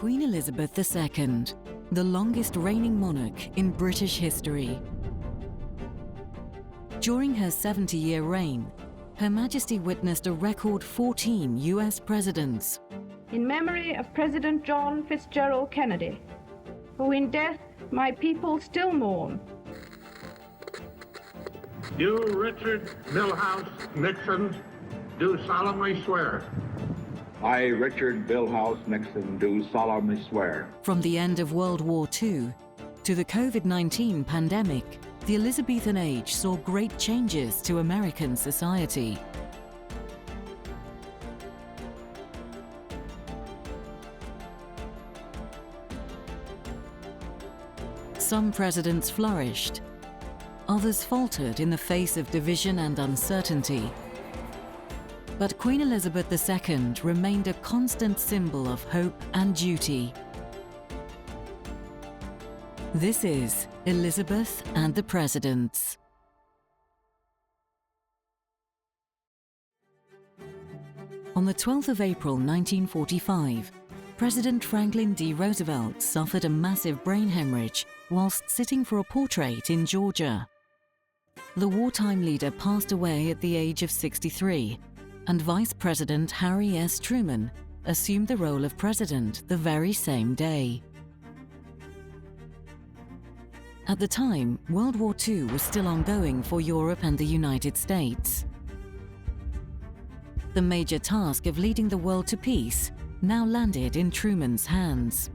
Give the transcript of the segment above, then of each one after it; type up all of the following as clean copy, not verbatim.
Queen Elizabeth II, the longest reigning monarch in British history. During her 70-year reign, Her Majesty witnessed a record 14 US presidents. In memory of President John Fitzgerald Kennedy, who in death my people still mourn. You, Richard Milhouse Nixon, do solemnly swear. I, Richard Milhouse Nixon, do solemnly swear. From the end of World War II to the COVID-19 pandemic, the Elizabethan age saw great changes to American society. Some presidents flourished, others faltered in the face of division and uncertainty. But Queen Elizabeth II remained a constant symbol of hope and duty. This is Elizabeth and the Presidents. On the 12th of April 1945, President Franklin D. Roosevelt suffered a massive brain hemorrhage whilst sitting for a portrait in Georgia. The wartime leader passed away at the age of 63, and Vice President Harry S. Truman assumed the role of president the very same day. At the time, World War II was still ongoing for Europe and the United States. The major task of leading the world to peace now landed in Truman's hands.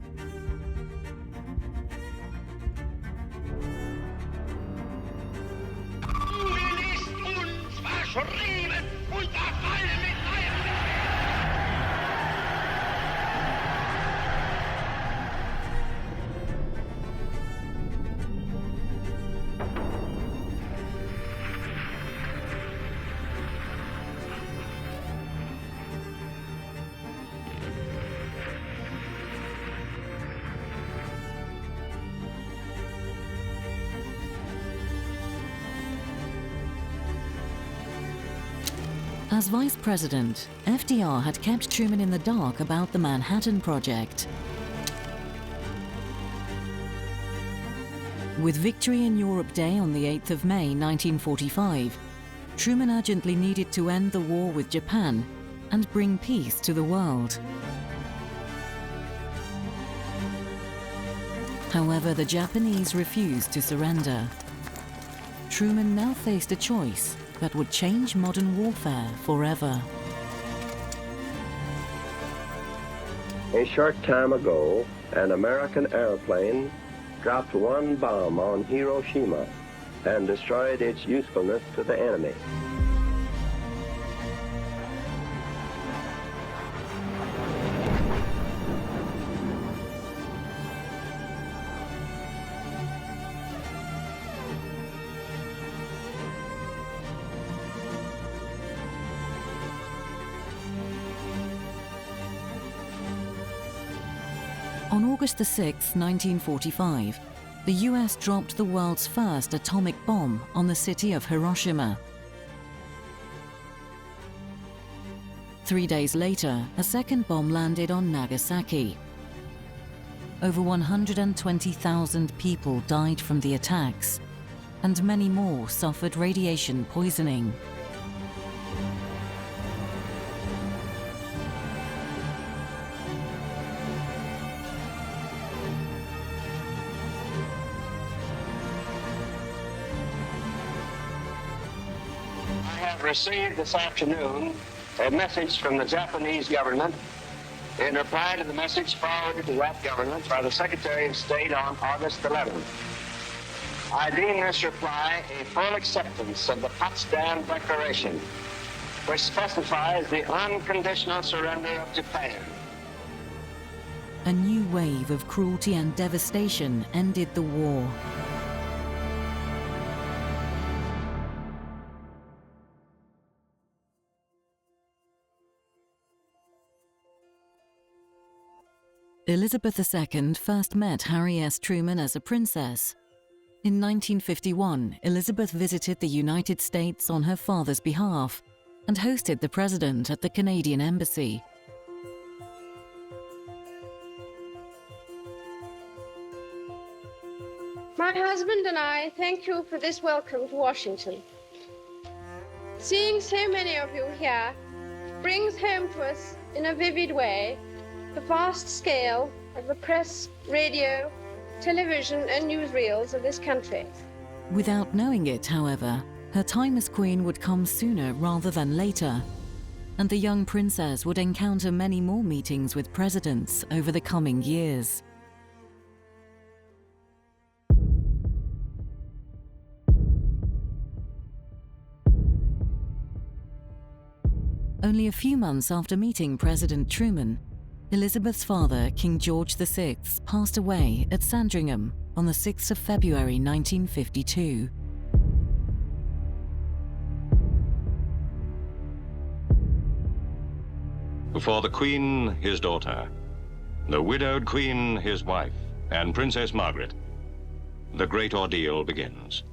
As Vice President, FDR had kept Truman in the dark about the Manhattan Project. With victory in Europe Day on the 8th of May 1945, Truman urgently needed to end the war with Japan and bring peace to the world. However, the Japanese refused to surrender. Truman now faced a choice that would change modern warfare forever. A short time ago, an American airplane dropped one bomb on Hiroshima and destroyed its usefulness to the enemy. On August 6, 1945, the US dropped the world's first atomic bomb on the city of Hiroshima. 3 days later, a second bomb landed on Nagasaki. Over 120,000 people died from the attacks, and many more suffered radiation poisoning. Received this afternoon a message from the Japanese government in reply to the message forwarded to that government by the Secretary of State on August 11th. I deem this reply a full acceptance of the Potsdam Declaration, which specifies the unconditional surrender of Japan. A new wave of cruelty and devastation ended the war. Elizabeth II first met Harry S. Truman as a princess. In 1951, Elizabeth visited the United States on her father's behalf and hosted the president at the Canadian Embassy. My husband and I thank you for this welcome to Washington. Seeing so many of you here brings home to us in a vivid way the vast scale of the press, radio, television and newsreels of this country. Without knowing it, however, her time as queen would come sooner rather than later, and the young princess would encounter many more meetings with presidents over the coming years. Only a few months after meeting President Truman, Elizabeth's father, King George VI, passed away at Sandringham on the 6th of February 1952. For the Queen, his daughter, the widowed Queen, his wife, and Princess Margaret, the great ordeal begins.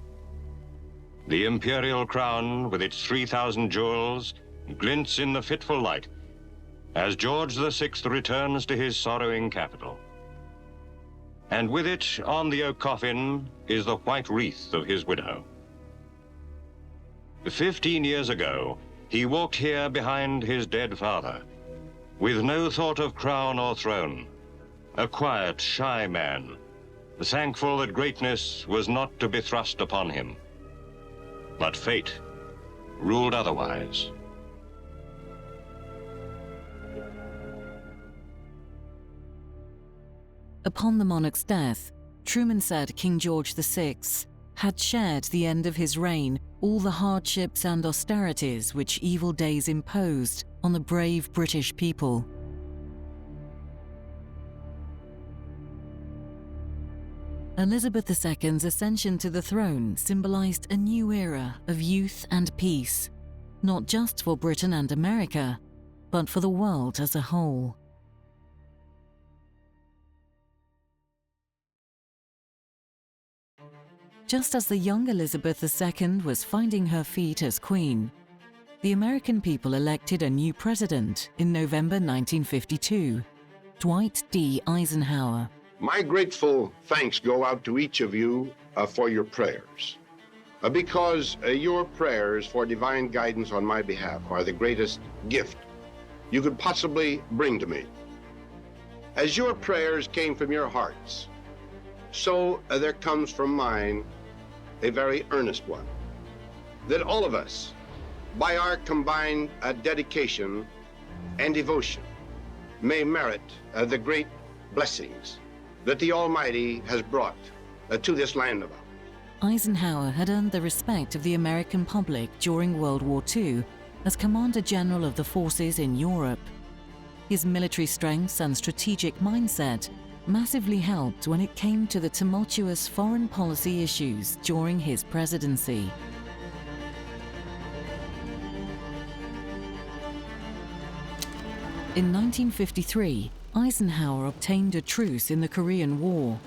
The imperial crown, with its 3,000 jewels, glints in the fitful light as George VI returns to his sorrowing capital. And with it, on the oak coffin, is the white wreath of his widow. 15 years ago, he walked here behind his dead father, with no thought of crown or throne, a quiet, shy man, thankful that greatness was not to be thrust upon him. But fate ruled otherwise. Upon the monarch's death, Truman said King George VI had shared the end of his reign all the hardships and austerities which evil days imposed on the brave British people. Elizabeth II's ascension to the throne symbolized a new era of youth and peace, not just for Britain and America, but for the world as a whole. Just as the young Elizabeth II was finding her feet as queen, the American people elected a new president in November 1952, Dwight D. Eisenhower. My grateful thanks go out to each of you for your prayers, because your prayers for divine guidance on my behalf are the greatest gift you could possibly bring to me. As your prayers came from your hearts, so there comes from mine a very earnest one, that all of us, by our combined dedication and devotion, may merit the great blessings that the Almighty has brought to this land of ours. Eisenhower had earned the respect of the American public during World War II as Commander General of the forces in Europe. His military strengths and strategic mindset massively helped when it came to the tumultuous foreign policy issues during his presidency. In 1953, Eisenhower obtained a truce in the Korean War,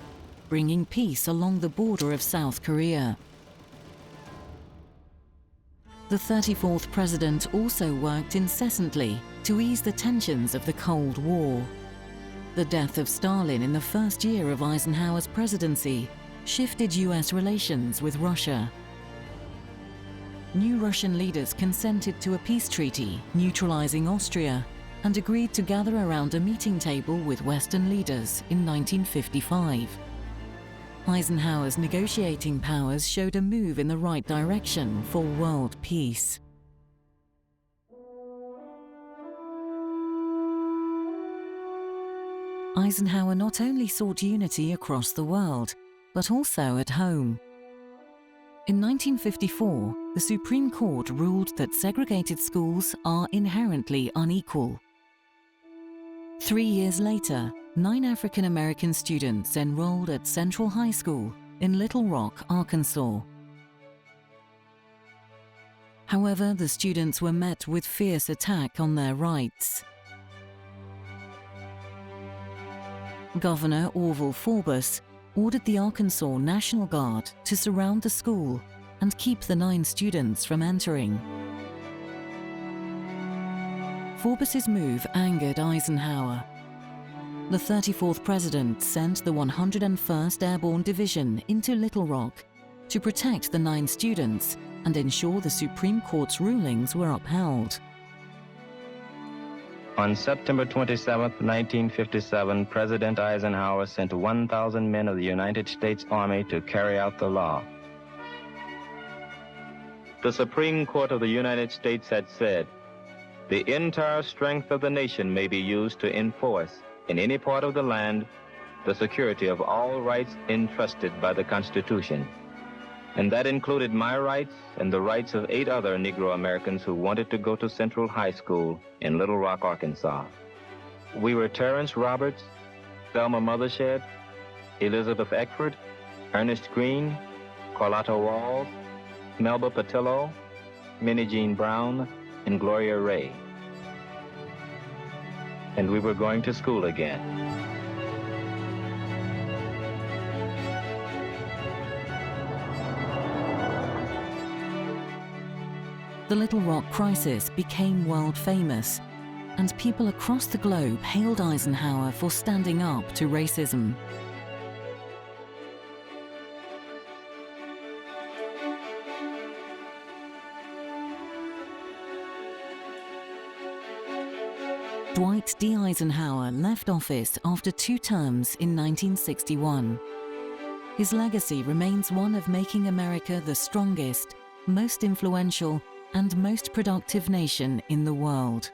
bringing peace along the border of South Korea. The 34th president also worked incessantly to ease the tensions of the Cold War. The death of Stalin in the first year of Eisenhower's presidency shifted US relations with Russia. New Russian leaders consented to a peace treaty neutralizing Austria and agreed to gather around a meeting table with Western leaders in 1955. Eisenhower's negotiating powers showed a move in the right direction for world peace. Eisenhower not only sought unity across the world, but also at home. In 1954, the Supreme Court ruled that segregated schools are inherently unequal. 3 years later, 9 African American students enrolled at Central High School in Little Rock, Arkansas. However, the students were met with fierce attack on their rights. Governor Orville Forbes ordered the Arkansas National Guard to surround the school and keep the 9 students from entering. Forbes's move angered Eisenhower. the 34th President sent the 101st Airborne Division into Little Rock to protect the 9 students and ensure the Supreme Court's rulings were upheld. On September 27, 1957, President Eisenhower sent 1,000 men of the United States Army to carry out the law. The Supreme Court of the United States had said, "The entire strength of the nation may be used to enforce, in any part of the land, the security of all rights entrusted by the Constitution." And that included my rights and the rights of 8 other Negro Americans who wanted to go to Central High School in Little Rock, Arkansas. We were Terrence Roberts, Thelma Mothershed, Elizabeth Eckford, Ernest Green, Carlotta Walls, Melba Patillo, Minnie Jean Brown, and Gloria Ray. And we were going to school again. The Little Rock crisis became world famous, and people across the globe hailed Eisenhower for standing up to racism. Dwight D. Eisenhower left office after 2 terms in 1961. His legacy remains one of making America the strongest, most influential, and most productive nation in the world.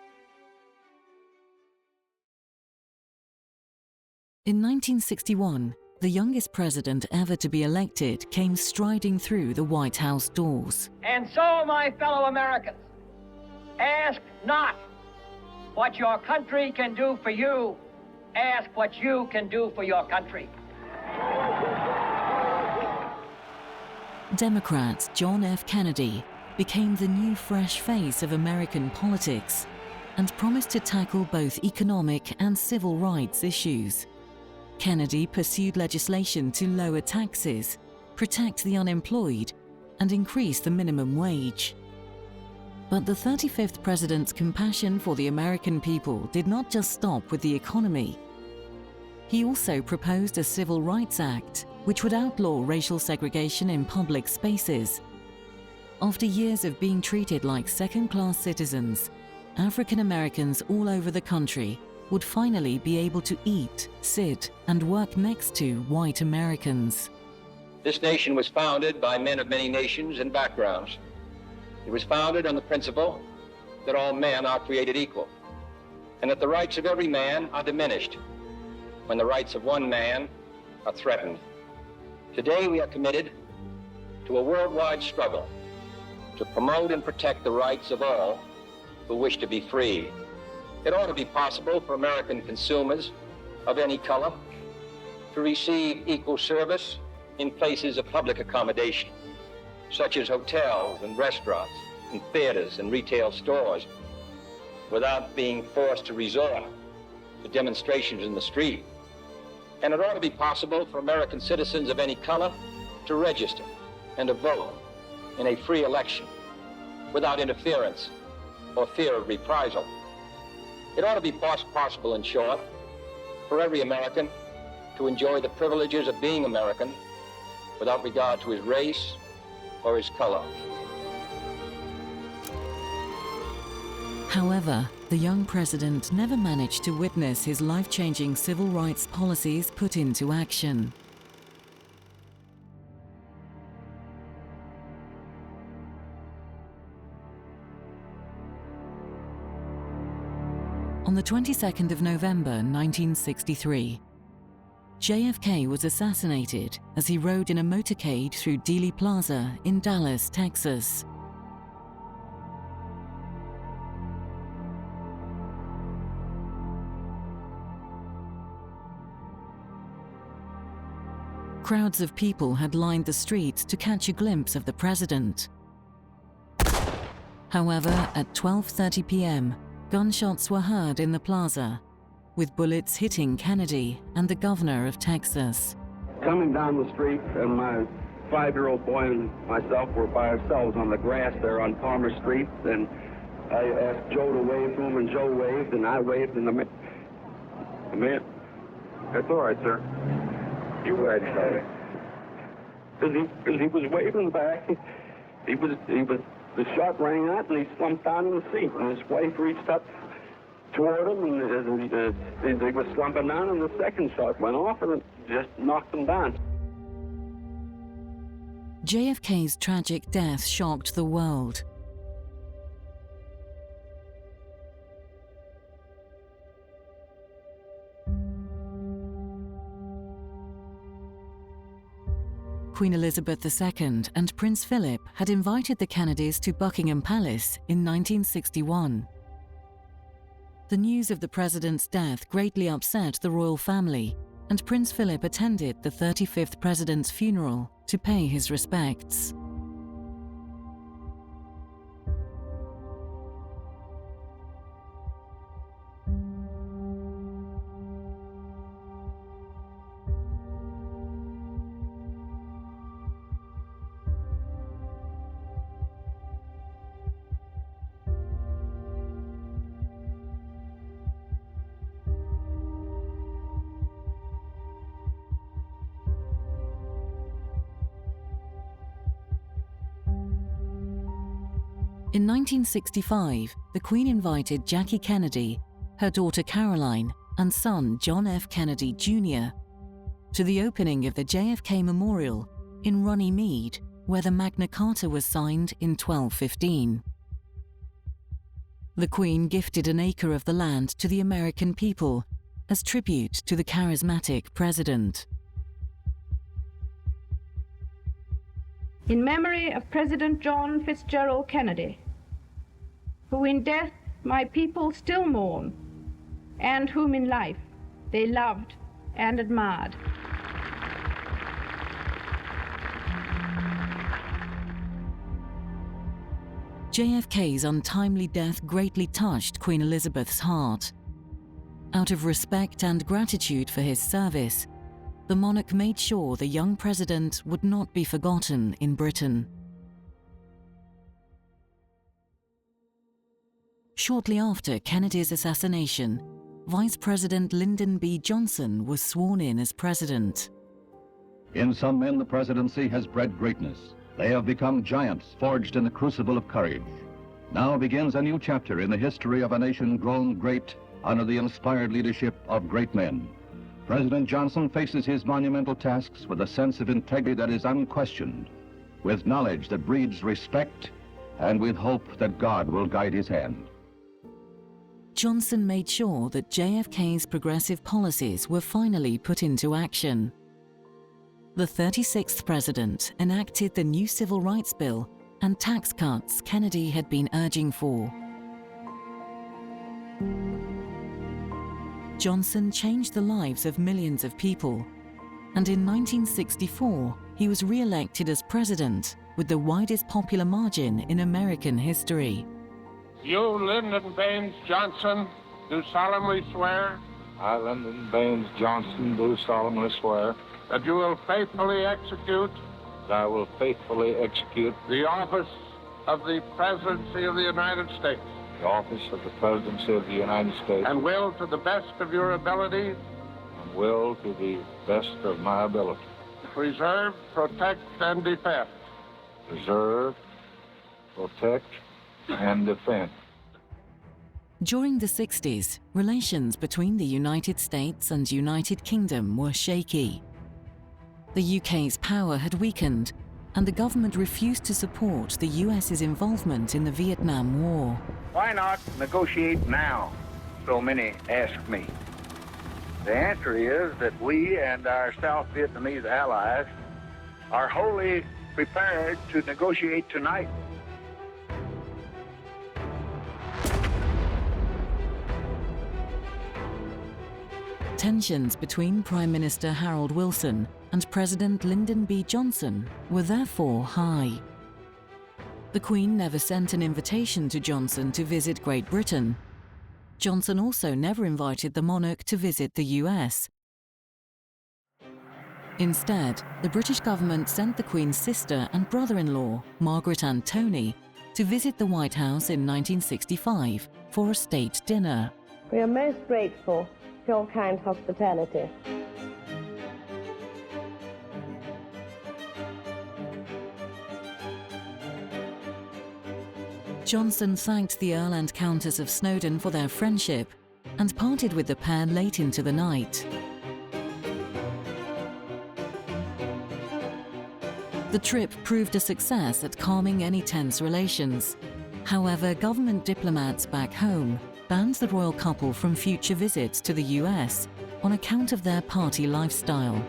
In 1961, the youngest president ever to be elected came striding through the White House doors. And so, my fellow Americans, ask not what your country can do for you, ask what you can do for your country. Democrat John F. Kennedy became the new fresh face of American politics and promised to tackle both economic and civil rights issues. Kennedy pursued legislation to lower taxes, protect the unemployed, and increase the minimum wage. But the 35th president's compassion for the American people did not just stop with the economy. He also proposed a Civil Rights Act, which would outlaw racial segregation in public spaces. After years of being treated like second-class citizens, African Americans all over the country would finally be able to eat, sit, and work next to white Americans. This nation was founded by men of many nations and backgrounds. It was founded on the principle that all men are created equal, and that the rights of every man are diminished when the rights of one man are threatened. Today we are committed to a worldwide struggle to promote and protect the rights of all who wish to be free. It ought to be possible for American consumers of any color to receive equal service in places of public accommodation, such as hotels and restaurants and theaters and retail stores, without being forced to resort to demonstrations in the street. And it ought to be possible for American citizens of any color to register and to vote in a free election without interference or fear of reprisal. It ought to be possible, in short, for every American to enjoy the privileges of being American without regard to his race or his color. However, the young president never managed to witness his life-changing civil rights policies put into action. On the 22nd of November 1963, JFK was assassinated as he rode in a motorcade through Dealey Plaza in Dallas, Texas. Crowds of people had lined the streets to catch a glimpse of the president. However, at 12:30 p.m., gunshots were heard in the plaza, with bullets hitting Kennedy and the governor of Texas. Coming down the street, and my 5-year-old boy and myself were by ourselves on the grass there on Palmer Street, and I asked Joe to wave to him, and Joe waved, and I waved, and the man That's all right, sir. You were right, As he was waving back, the shot rang out, and he slumped down in the seat, and his wife reached up toward him, and as he was slumping down, and the second shot went off, and it just knocked him down. JFK's tragic death shocked the world. Queen Elizabeth II and Prince Philip had invited the Kennedys to Buckingham Palace in 1961. The news of the president's death greatly upset the royal family, and Prince Philip attended the 35th president's funeral to pay his respects. In 1965, the Queen invited Jackie Kennedy, her daughter Caroline, and son John F. Kennedy Jr. to the opening of the JFK Memorial in Runnymede, where the Magna Carta was signed in 1215. The Queen gifted an acre of the land to the American people as tribute to the charismatic president. In memory of President John Fitzgerald Kennedy, who in death my people still mourn, and whom in life they loved and admired. JFK's untimely death greatly touched Queen Elizabeth's heart. Out of respect and gratitude for his service, the monarch made sure the young president would not be forgotten in Britain. Shortly after Kennedy's assassination, Vice President Lyndon B. Johnson was sworn in as president. In some men, the presidency has bred greatness. They have become giants forged in the crucible of courage. Now begins a new chapter in the history of a nation grown great under the inspired leadership of great men. President Johnson faces his monumental tasks with a sense of integrity that is unquestioned, with knowledge that breeds respect, and with hope that God will guide his hand. Johnson made sure that JFK's progressive policies were finally put into action. The 36th president enacted the new Civil Rights Bill and tax cuts Kennedy had been urging for. Johnson changed the lives of millions of people, and in 1964, he was re-elected as president with the widest popular margin in American history. You, Lyndon Baines Johnson, do solemnly swear. I, Lyndon Baines Johnson, do solemnly swear. That you will faithfully execute. That I will faithfully execute. The office of the Presidency of the United States. The office of the Presidency of the United States. And will, to the best of your ability. And will, to the best of my ability. Preserve, protect, and defend. Preserve, protect, and defend. During the 60s, relations between the United States and United Kingdom were shaky. The UK's power had weakened, and the government refused to support the US's involvement in the Vietnam War. Why not negotiate now? So many ask me. The answer is that we and our South Vietnamese allies are wholly prepared to negotiate tonight. Tensions between Prime Minister Harold Wilson and President Lyndon B. Johnson were therefore high. The Queen never sent an invitation to Johnson to visit Great Britain. Johnson also never invited the monarch to visit the US. Instead, the British government sent the Queen's sister and brother-in-law, Margaret and Tony, to visit the White House in 1965 for a state dinner. We are most grateful for your kind hospitality. Johnson thanked the Earl and Countess of Snowdon for their friendship and parted with the pair late into the night. The trip proved a success at calming any tense relations. However, government diplomats back home banned the royal couple from future visits to the US on account of their party lifestyle.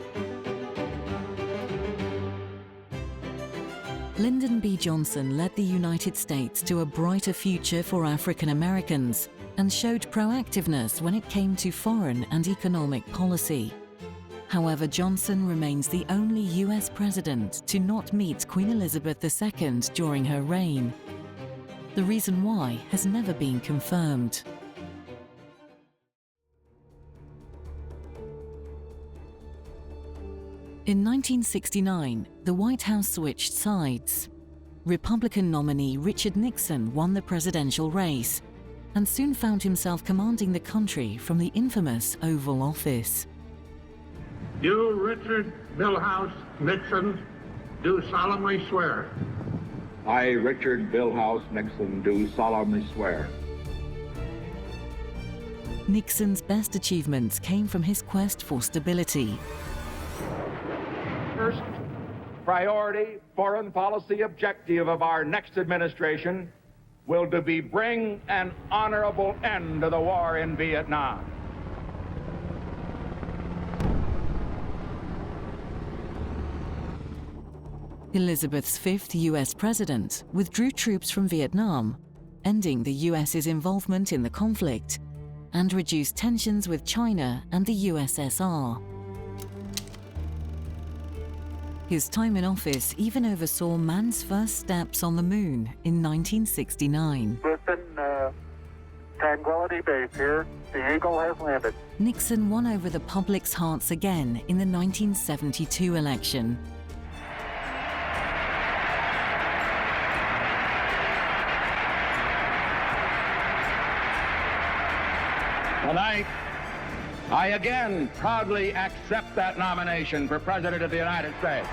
Lyndon B. Johnson led the United States to a brighter future for African Americans and showed proactiveness when it came to foreign and economic policy. However, Johnson remains the only US president to not meet Queen Elizabeth II during her reign. The reason why has never been confirmed. In 1969, the White House switched sides. Republican nominee Richard Nixon won the presidential race and soon found himself commanding the country from the infamous Oval Office. You, Richard Milhouse Nixon, do solemnly swear. I, Richard Milhouse Nixon, do solemnly swear. Nixon's best achievements came from his quest for stability. First priority foreign policy objective of our next administration will be bring an honorable end to the war in Vietnam. Elizabeth's fifth US president withdrew troops from Vietnam, ending the US's involvement in the conflict, and reduced tensions with China and the USSR. His time in office even oversaw man's first steps on the moon in 1969. Listen, Tranquility Base here. The Eagle has landed. Nixon won over the public's hearts again in the 1972 election. Tonight, I again proudly accept that nomination for President of the United States.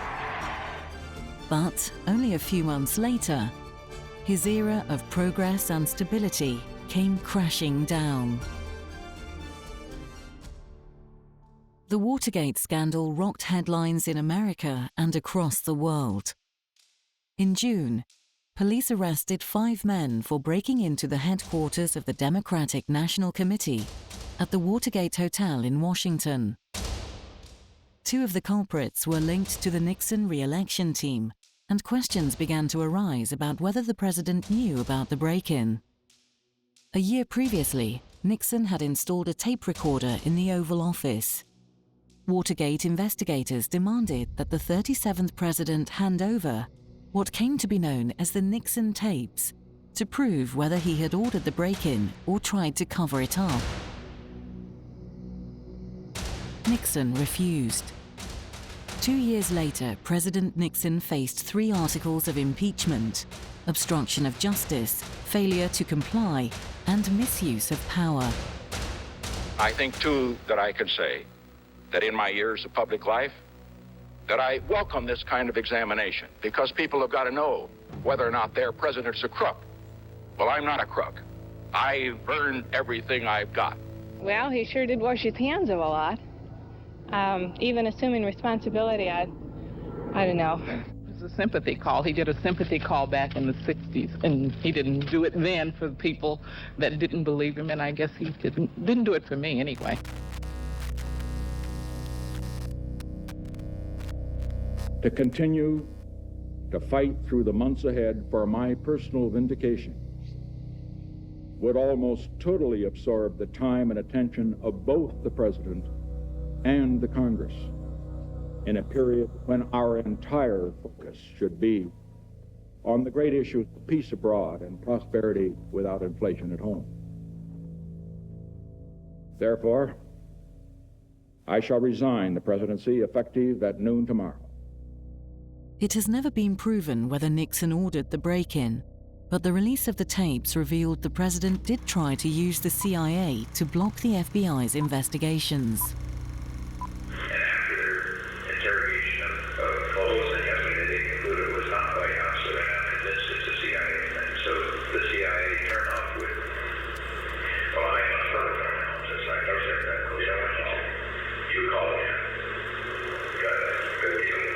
But only a few months later, his era of progress and stability came crashing down. The Watergate scandal rocked headlines in America and across the world. In June, police arrested 5 men for breaking into the headquarters of the Democratic National Committee at the Watergate Hotel in Washington. 2 of the culprits were linked to the Nixon re-election team, and questions began to arise about whether the president knew about the break-in. A year previously, Nixon had installed a tape recorder in the Oval Office. Watergate investigators demanded that the 37th president hand over what came to be known as the Nixon tapes to prove whether he had ordered the break-in or tried to cover it up. Nixon refused. 2 years later, President Nixon faced 3 articles of impeachment: obstruction of justice, failure to comply, and misuse of power. I think, too, that I could say that in my years of public life, that I welcome this kind of examination, because people have got to know whether or not their president's a crook. Well, I'm not a crook. I've earned everything I've got. Well, he sure did wash his hands of a lot. Even assuming responsibility, I don't know. It was a sympathy call. He did a sympathy call back in the 60s, and he didn't do it then for people that didn't believe him, and I guess he didn't do it for me anyway. To continue to fight through the months ahead for my personal vindication would almost totally absorb the time and attention of both the President and the Congress in a period when our entire focus should be on the great issue of peace abroad and prosperity without inflation at home. Therefore, I shall resign the presidency effective at noon tomorrow. It has never been proven whether Nixon ordered the break-in, but the release of the tapes revealed the president did try to use the CIA to block the FBI's investigations. Interrogation of photos that yesterday they concluded was not White House, so they're not convinced it's a CIA thing. So the CIA be turned off with. Well, I ain't a further now, since I know that because I went home. You called in. You got a good deal.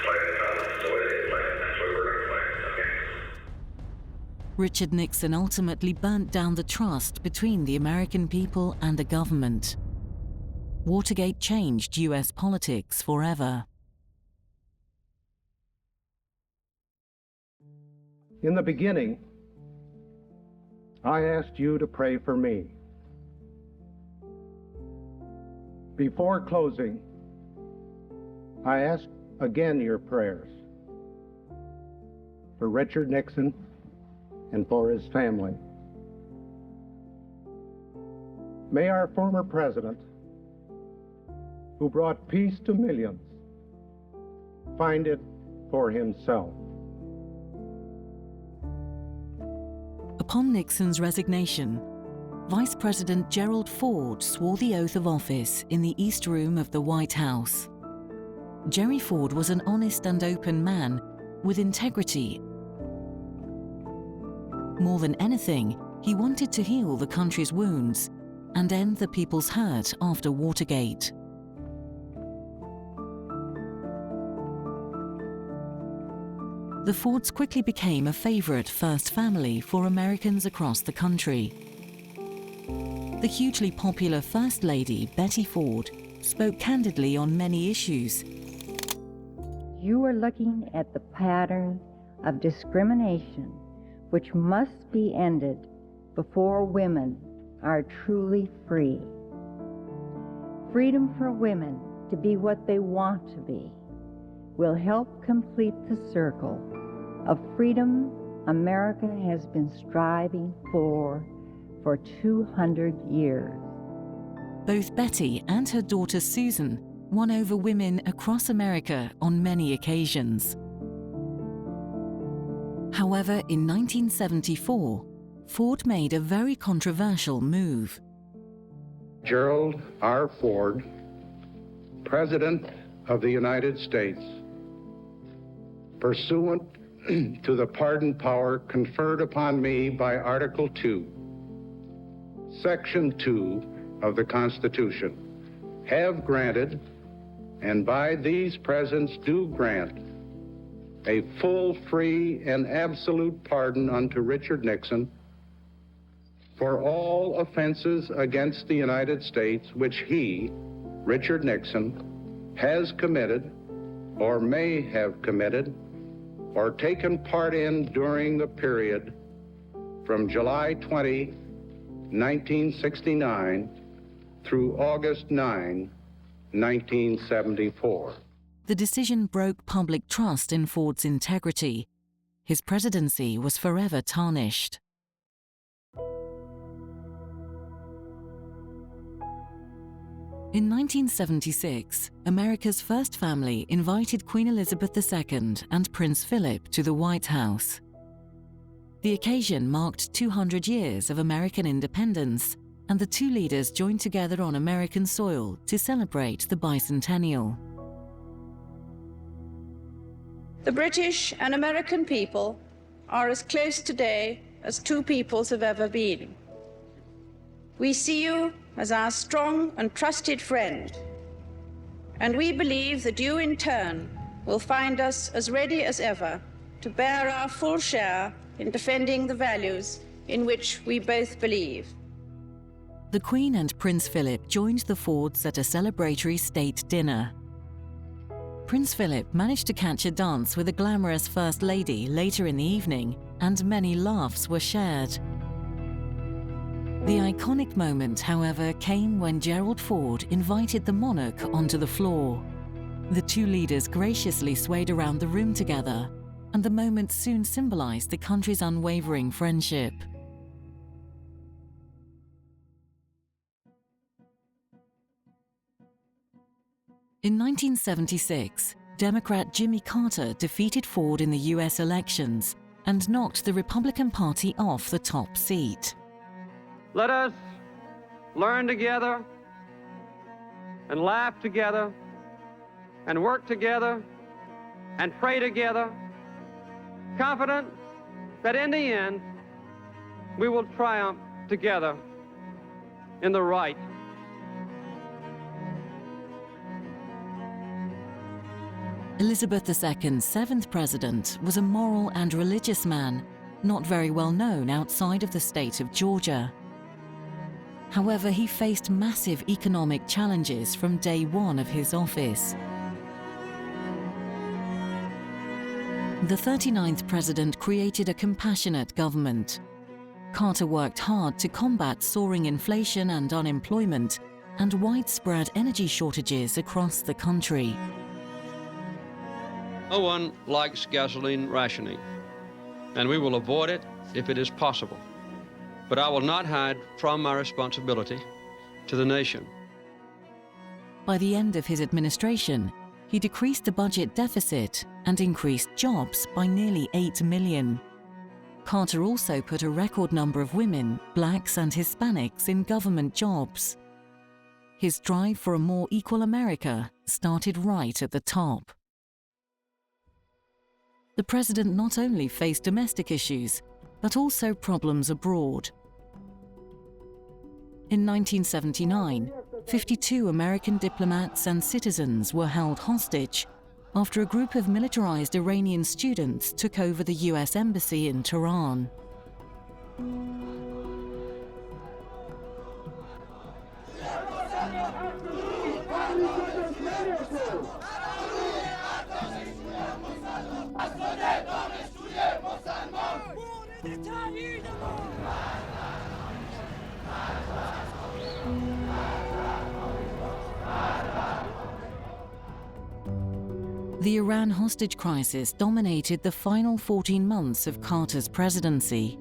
Play it out the way they play it. That's what we're going to play. Okay. Richard Nixon ultimately burnt down the trust between the American people and the government. Watergate changed US politics forever. In the beginning, I asked you to pray for me. Before closing, I ask again your prayers for Richard Nixon and for his family. May our former president, who brought peace to millions, find it for himself. Upon Nixon's resignation, Vice President Gerald Ford swore the oath of office in the East Room of the White House. Jerry Ford was an honest and open man with integrity. More than anything, he wanted to heal the country's wounds and end the people's hurt after Watergate. The Fords quickly became a favorite first family for Americans across the country. The hugely popular First Lady, Betty Ford, spoke candidly on many issues. You are looking at the pattern of discrimination which must be ended before women are truly free. Freedom for women to be what they want to be will help complete the circle of freedom America has been striving for 200 years. Both Betty and her daughter Susan won over women across America on many occasions. However, in 1974, Ford made a very controversial move. Gerald R. Ford, President of the United States, pursuant to the pardon power conferred upon me by Article 2, Section 2 of the Constitution, have granted, and by these presents do grant, a full, free, and absolute pardon unto Richard Nixon for all offenses against the United States which he, Richard Nixon, has committed or may have committed or taken part in during the period from July 20, 1969 through August 9, 1974. The decision broke public trust in Ford's integrity. His presidency was forever tarnished. In 1976, America's first family invited Queen Elizabeth II and Prince Philip to the White House. The occasion marked 200 years of American independence, and the two leaders joined together on American soil to celebrate the bicentennial. The British and American people are as close today as two peoples have ever been. We see you as our strong and trusted friend, and we believe that you in turn will find us as ready as ever to bear our full share in defending the values in which we both believe. The Queen and Prince Philip joined the Fords at a celebratory state dinner. Prince Philip managed to catch a dance with a glamorous First Lady later in the evening, and many laughs were shared. The iconic moment, however, came when Gerald Ford invited the monarch onto the floor. The two leaders graciously swayed around the room together, and the moment soon symbolized the country's unwavering friendship. In 1976, Democrat Jimmy Carter defeated Ford in the US elections and knocked the Republican Party off the top seat. Let us learn together and laugh together and work together and pray together, confident that in the end, we will triumph together in the right. Elizabeth II's seventh president was a moral and religious man, not very well known outside of the state of Georgia. However, he faced massive economic challenges from day one of his office. The 39th president created a compassionate government. Carter worked hard to combat soaring inflation and unemployment and widespread energy shortages across the country. No one likes gasoline rationing, and we will avoid it if it is possible. But I will not hide from my responsibility to the nation. By the end of his administration, he decreased the budget deficit and increased jobs by nearly 8 million. Carter also put a record number of women, blacks and Hispanics in government jobs. His drive for a more equal America started right at the top. The president not only faced domestic issues, but also problems abroad. In 1979, 52 American diplomats and citizens were held hostage after a group of militarized Iranian students took over the US embassy in Tehran. The Iran hostage crisis dominated the final 14 months of Carter's presidency.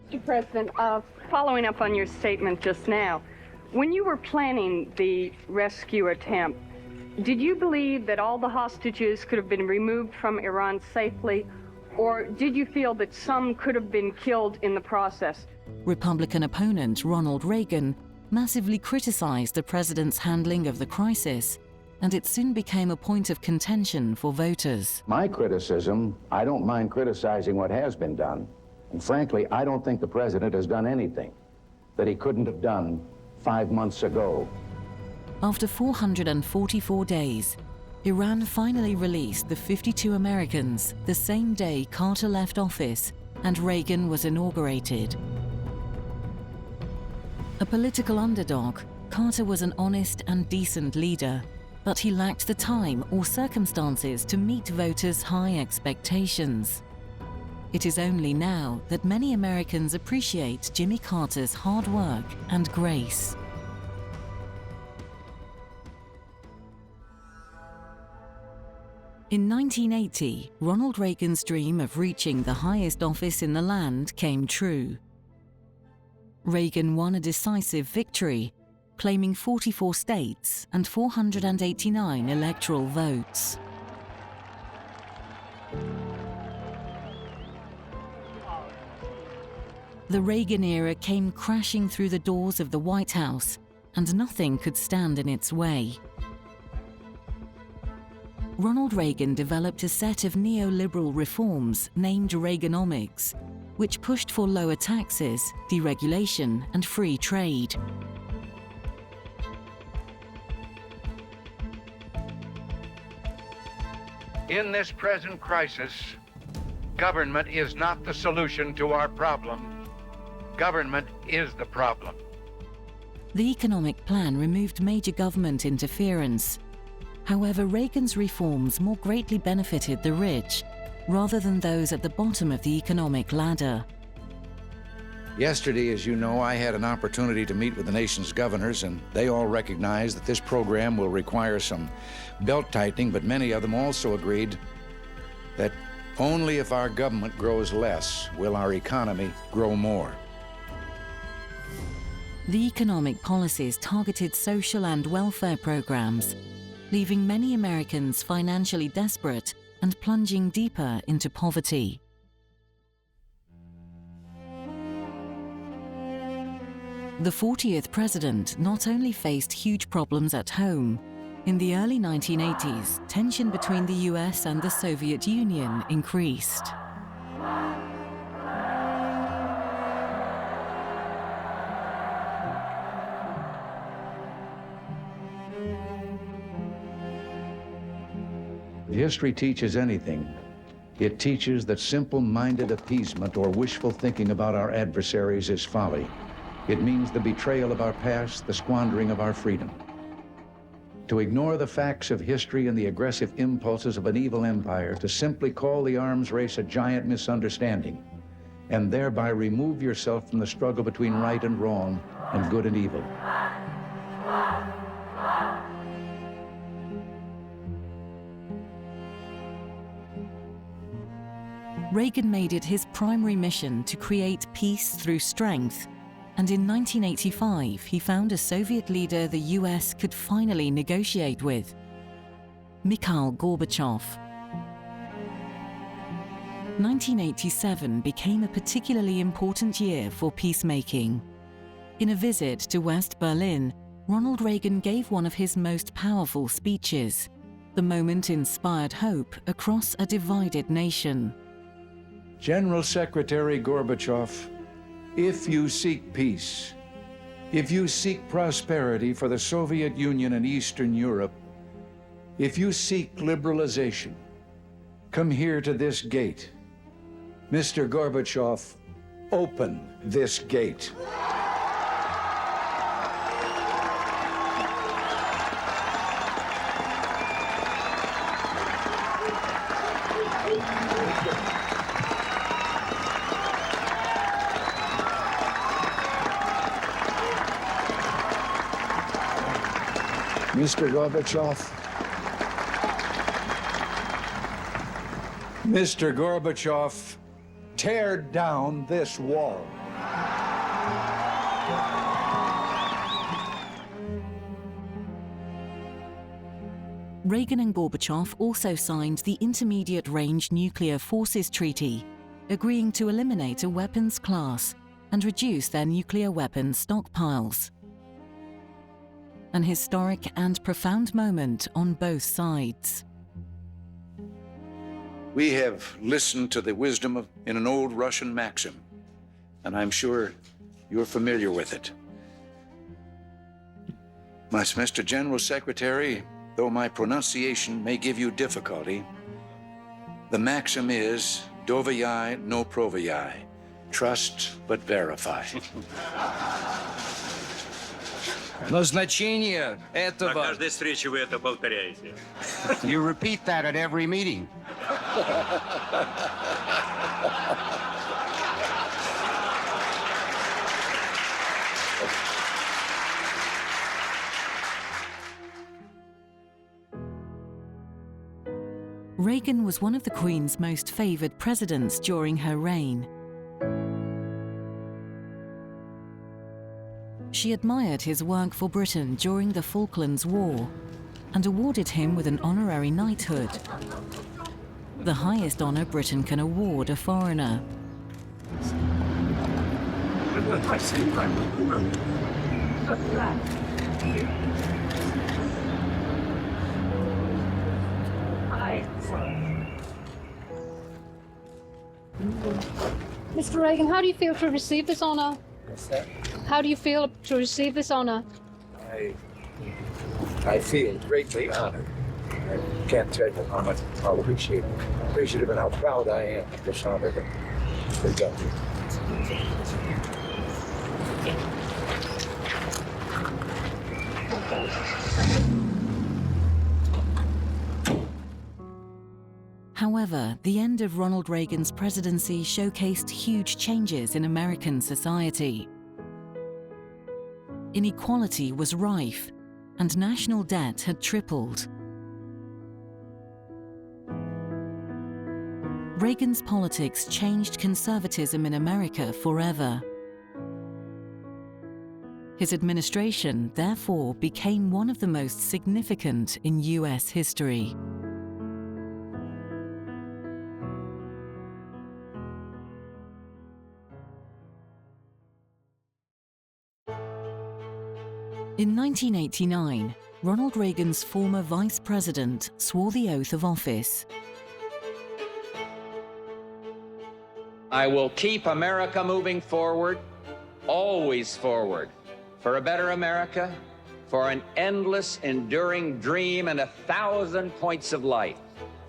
Mr. President, following up on your statement just now, when you were planning the rescue attempt, did you believe that all the hostages could have been removed from Iran safely, or did you feel that some could have been killed in the process? Republican opponent Ronald Reagan massively criticized the president's handling of the crisis, and it soon became a point of contention for voters. My criticism, I don't mind criticizing what has been done. And frankly, I don't think the president has done anything that he couldn't have done 5 months ago. After 444 days, Iran finally released the 52 Americans the same day Carter left office and Reagan was inaugurated. A political underdog, Carter was an honest and decent leader, but he lacked the time or circumstances to meet voters' high expectations. It is only now that many Americans appreciate Jimmy Carter's hard work and grace. In 1980, Ronald Reagan's dream of reaching the highest office in the land came true. Reagan won a decisive victory, claiming 44 states and 489 electoral votes. The Reagan era came crashing through the doors of the White House, and nothing could stand in its way. Ronald Reagan developed a set of neoliberal reforms named Reaganomics, which pushed for lower taxes, deregulation, and free trade. In this present crisis, government is not the solution to our problem. Government is the problem. The economic plan removed major government interference. However, Reagan's reforms more greatly benefited the rich, rather than those at the bottom of the economic ladder. Yesterday, as you know, I had an opportunity to meet with the nation's governors, and they all recognize that this program will require some belt-tightening, but many of them also agreed that only if our government grows less will our economy grow more. The economic policies targeted social and welfare programs, leaving many Americans financially desperate and plunging deeper into poverty. The 40th president not only faced huge problems at home. In the early 1980s, tension between the US and the Soviet Union increased. If history teaches anything, it teaches that simple-minded appeasement or wishful thinking about our adversaries is folly. It means the betrayal of our past, the squandering of our freedom. To ignore the facts of history and the aggressive impulses of an evil empire, to simply call the arms race a giant misunderstanding, and thereby remove yourself from the struggle between right and wrong and good and evil. Reagan made it his primary mission to create peace through strength, and in 1985 he found a Soviet leader the US could finally negotiate with, Mikhail Gorbachev. 1987 became a particularly important year for peacemaking. In a visit to West Berlin, Ronald Reagan gave one of his most powerful speeches. The moment inspired hope across a divided nation. General Secretary Gorbachev, if you seek peace, if you seek prosperity for the Soviet Union and Eastern Europe, if you seek liberalization, come here to this gate. Mr. Gorbachev, open this gate. Mr. Gorbachev. Mr. Gorbachev, tear down this wall. Reagan and Gorbachev also signed the Intermediate Range Nuclear Forces Treaty, agreeing to eliminate a weapons class and reduce their nuclear weapons stockpiles. An historic and profound moment on both sides. We have listened to the wisdom in an old Russian maxim, and I'm sure you're familiar with it. Mr. General Secretary, though my pronunciation may give you difficulty, the maxim is, doверяй, no проверяй, trust but verify. Но значение этого... На каждой встрече вы это повторяете. You repeat that at every meeting. Reagan was one of the Queen's most favored presidents during her reign. She admired his work for Britain during the Falklands War and awarded him with an honorary knighthood, the highest honor Britain can award a foreigner. Mr. Reagan, how do you feel to receive this honor? What's that? How do you feel to receive this honor? I feel greatly honored. I can't tell you how much I appreciate it. Appreciative and how proud I am of this honor that they got me. However, the end of Ronald Reagan's presidency showcased huge changes in American society. Inequality was rife, and national debt had tripled. Reagan's politics changed conservatism in America forever. His administration, therefore, became one of the most significant in US history. In 1989, Ronald Reagan's former vice president swore the oath of office. I will keep America moving forward, always forward, for a better America, for an endless, enduring dream and 1,000 points of light,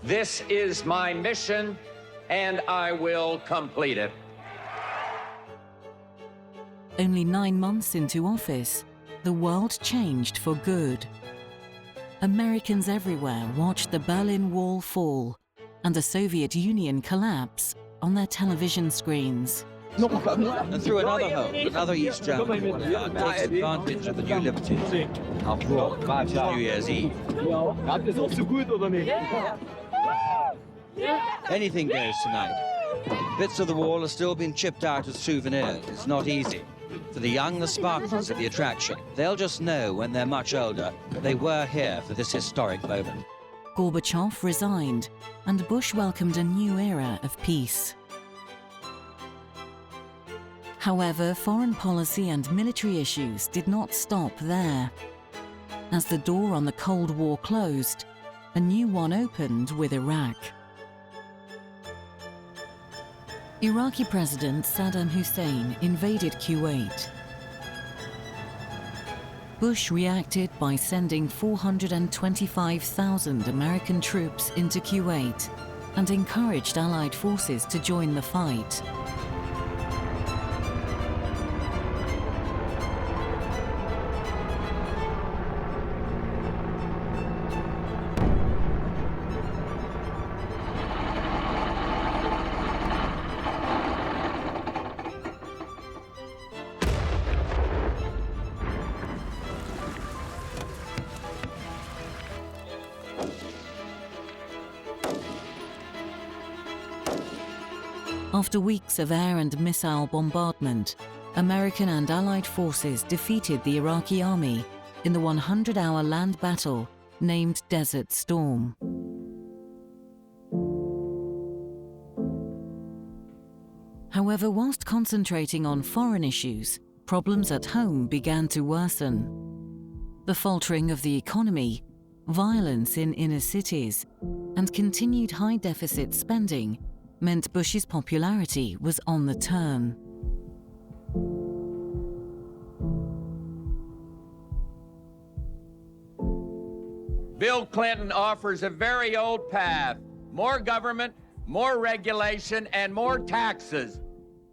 This is my mission, and I will complete it. Only 9 months into office, the world changed for good. Americans everywhere watched the Berlin Wall fall and the Soviet Union collapse on their television screens. And through another hole, another East German takes advantage of the new liberties. After all, it's New Year's Eve. Anything goes tonight. Bits of the wall are still being chipped out as souvenirs. It's not easy. For the young, the Spartans are the attraction. They'll just know when they're much older that they were here for this historic moment. Gorbachev resigned, and Bush welcomed a new era of peace. However, foreign policy and military issues did not stop there. As the door on the Cold War closed, a new one opened with Iraq. Iraqi President Saddam Hussein invaded Kuwait. Bush reacted by sending 425,000 American troops into Kuwait and encouraged Allied forces to join the fight. After weeks of air and missile bombardment, American and Allied forces defeated the Iraqi army in the 100-hour land battle named Desert Storm. However, whilst concentrating on foreign issues, problems at home began to worsen. The faltering of the economy, violence in inner cities, and continued high-deficit spending meant Bush's popularity was on the turn. Bill Clinton offers a very old path: more government, more regulation, and more taxes.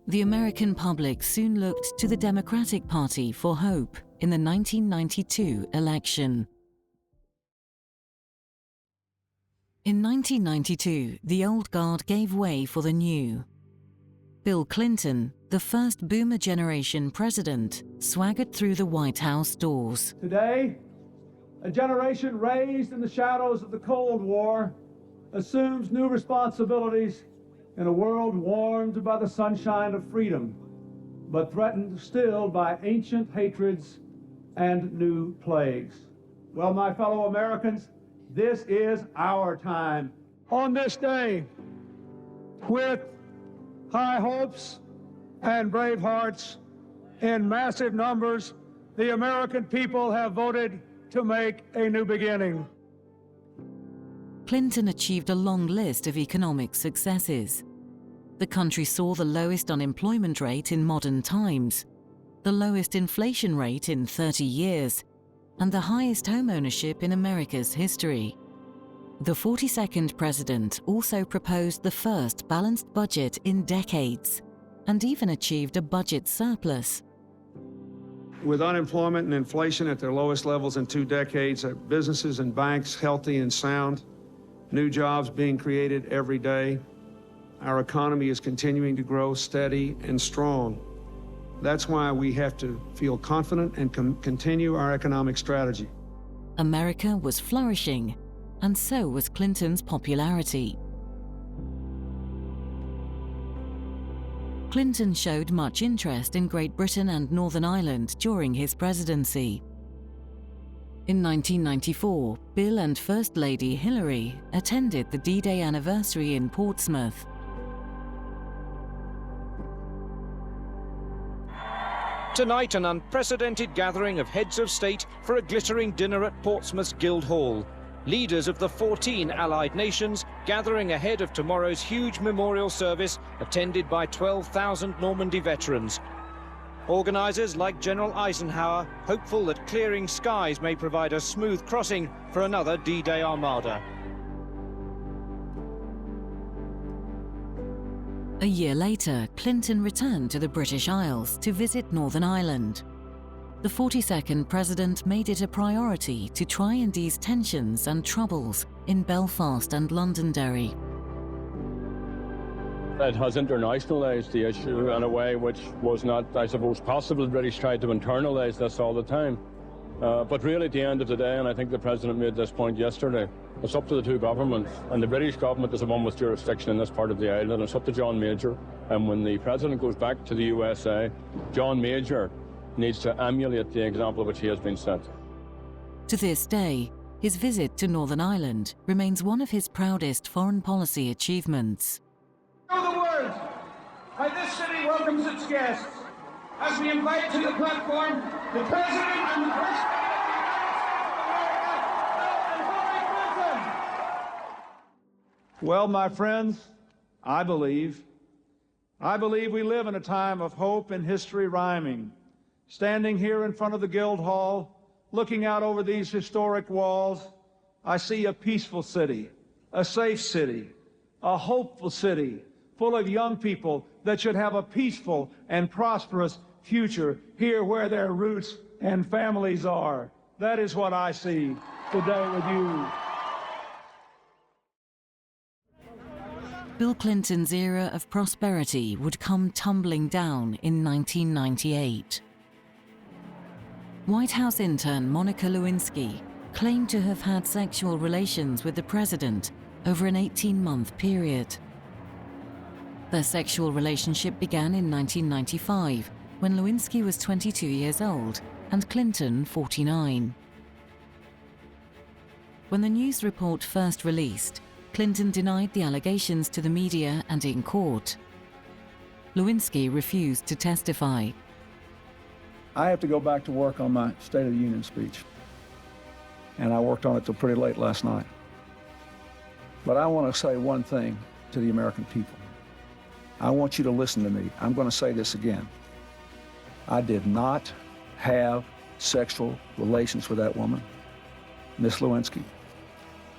The American public soon looked to the Democratic Party for hope in the 1992 election. In 1992, the old guard gave way for the new. Bill Clinton, the first boomer generation president, swaggered through the White House doors. Today, a generation raised in the shadows of the Cold War assumes new responsibilities in a world warmed by the sunshine of freedom, but threatened still by ancient hatreds and new plagues. Well, my fellow Americans, this is our time. On this day, with high hopes and brave hearts, in massive numbers, the American people have voted to make a new beginning. Clinton achieved a long list of economic successes. The country saw the lowest unemployment rate in modern times, the lowest inflation rate in 30 years, and the highest home ownership in America's history. The 42nd president also proposed the first balanced budget in decades, and even achieved a budget surplus. With unemployment and inflation at their lowest levels in 2 decades, businesses and banks healthy and sound, new jobs being created every day, our economy is continuing to grow steady and strong. That's why we have to feel confident and continue our economic strategy. America was flourishing, and so was Clinton's popularity. Clinton showed much interest in Great Britain and Northern Ireland during his presidency. In 1994, Bill and First Lady Hillary attended the D-Day anniversary in Portsmouth. Tonight, an unprecedented gathering of heads of state for a glittering dinner at Portsmouth's Guildhall. Leaders of the 14 Allied nations gathering ahead of tomorrow's huge memorial service attended by 12,000 Normandy veterans. Organisers like General Eisenhower hopeful that clearing skies may provide a smooth crossing for another D-Day armada. A year later, Clinton returned to the British Isles to visit Northern Ireland. The 42nd president made it a priority to try and ease tensions and troubles in Belfast and Londonderry. It has internationalised the issue in a way which was not, I suppose, possible. The British tried to internalise this all the time. But really, at the end of the day, and I think the President made this point yesterday, it's up to the two governments. And the British government is the one with jurisdiction in this part of the island, and it's up to John Major. And when the President goes back to the USA, John Major needs to emulate the example which he has been set. To this day, his visit to Northern Ireland remains one of his proudest foreign policy achievements. Know the words why this city welcomes its guests as we invite to the platform the President and the First Lady of the United States of America, Hillary Clinton. Well, my friends, I believe we live in a time of hope and history rhyming. Standing here in front of the Guildhall, looking out over these historic walls, I see a peaceful city, a safe city, a hopeful city, full of young people that should have a peaceful and prosperous future here where their roots and families are. That is what I see today with you. Bill Clinton's era of prosperity would come tumbling down in 1998. White House intern Monica Lewinsky claimed to have had sexual relations with the president over an 18-month period. Their sexual relationship began in 1995, when Lewinsky was 22 years old and Clinton 49. When the news report first released, Clinton denied the allegations to the media and in court. Lewinsky refused to testify. I have to go back to work on my State of the Union speech, and I worked on it till pretty late last night. But I want to say one thing to the American people. I want you to listen to me. I'm going to say this again. I did not have sexual relations with that woman, Miss Lewinsky.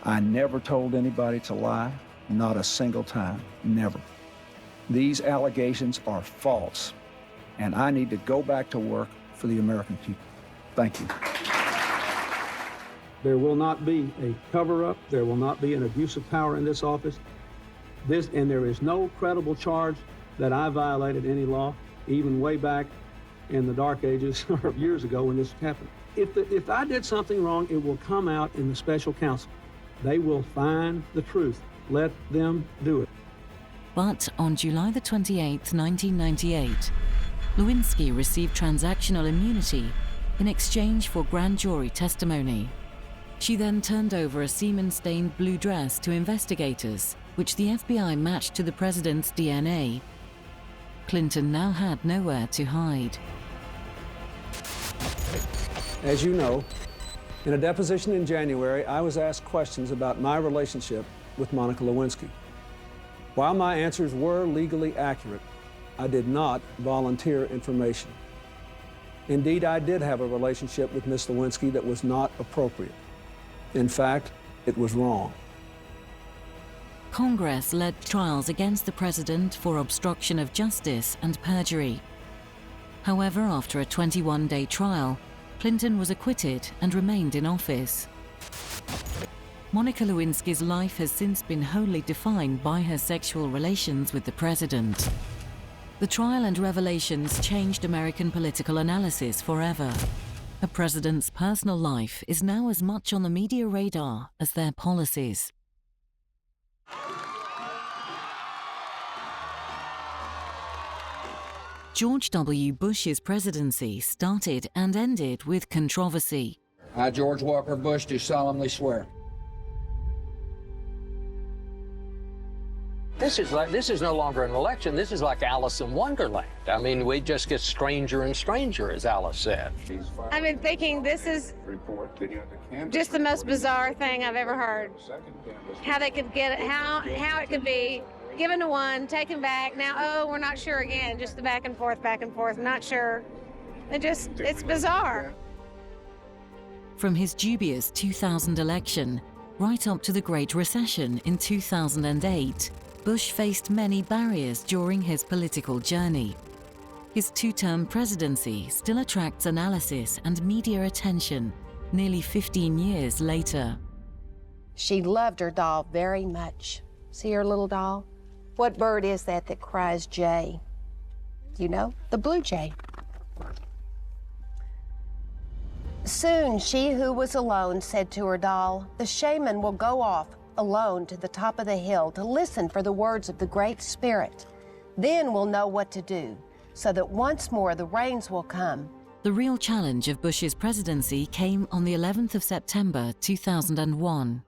I never told anybody to lie, not a single time, never. These allegations are false, and I need to go back to work for the American people. Thank you. There will not be a cover-up. There will not be an abuse of power in this office. And there is no credible charge that I violated any law, even way back in the dark ages or years ago when this happened. If I did something wrong, it will come out in the special counsel. They will find the truth. Let them do it. But on July the 28th, 1998, Lewinsky received transactional immunity in exchange for grand jury testimony. She then turned over a semen-stained blue dress to investigators, which the FBI matched to the president's DNA. Clinton now had nowhere to hide. As you know, in a deposition in January, I was asked questions about my relationship with Monica Lewinsky. While my answers were legally accurate, I did not volunteer information. Indeed, I did have a relationship with Miss Lewinsky that was not appropriate. In fact, it was wrong. Congress led trials against the president for obstruction of justice and perjury. However, after a 21-day trial, Clinton was acquitted and remained in office. Monica Lewinsky's life has since been wholly defined by her sexual relations with the president. The trial and revelations changed American political analysis forever. A president's personal life is now as much on the media radar as their policies. George W. Bush's presidency started and ended with controversy. I, George Walker Bush, do solemnly swear. This is no longer an election. This is like Alice in Wonderland. I mean, we just get stranger and stranger, as Alice said. I've been thinking this is just the most bizarre thing I've ever heard. How they could get it, how it could be given to one, taken back. Now, oh, we're not sure again. Just the back and forth, not sure. It's bizarre. From his dubious 2000 election, right up to the Great Recession in 2008, Bush faced many barriers during his political journey. His two-term presidency still attracts analysis and media attention, nearly 15 years later. She loved her doll very much. See her little doll? What bird is that that cries jay? You know, the blue jay. Soon she who was alone said to her doll, "The shaman will go off alone to the top of the hill to listen for the words of the Great Spirit. Then we'll know what to do, so that once more the rains will come." The real challenge of Bush's presidency came on the 11th of September 2001.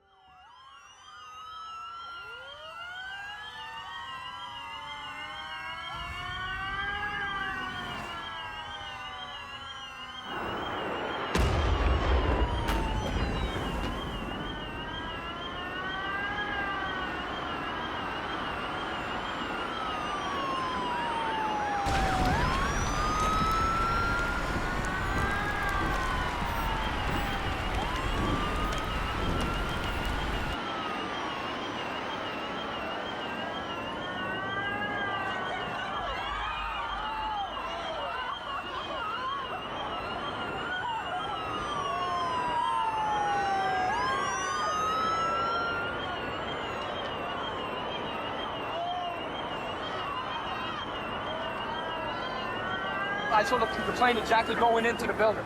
I saw the plane exactly going into the building.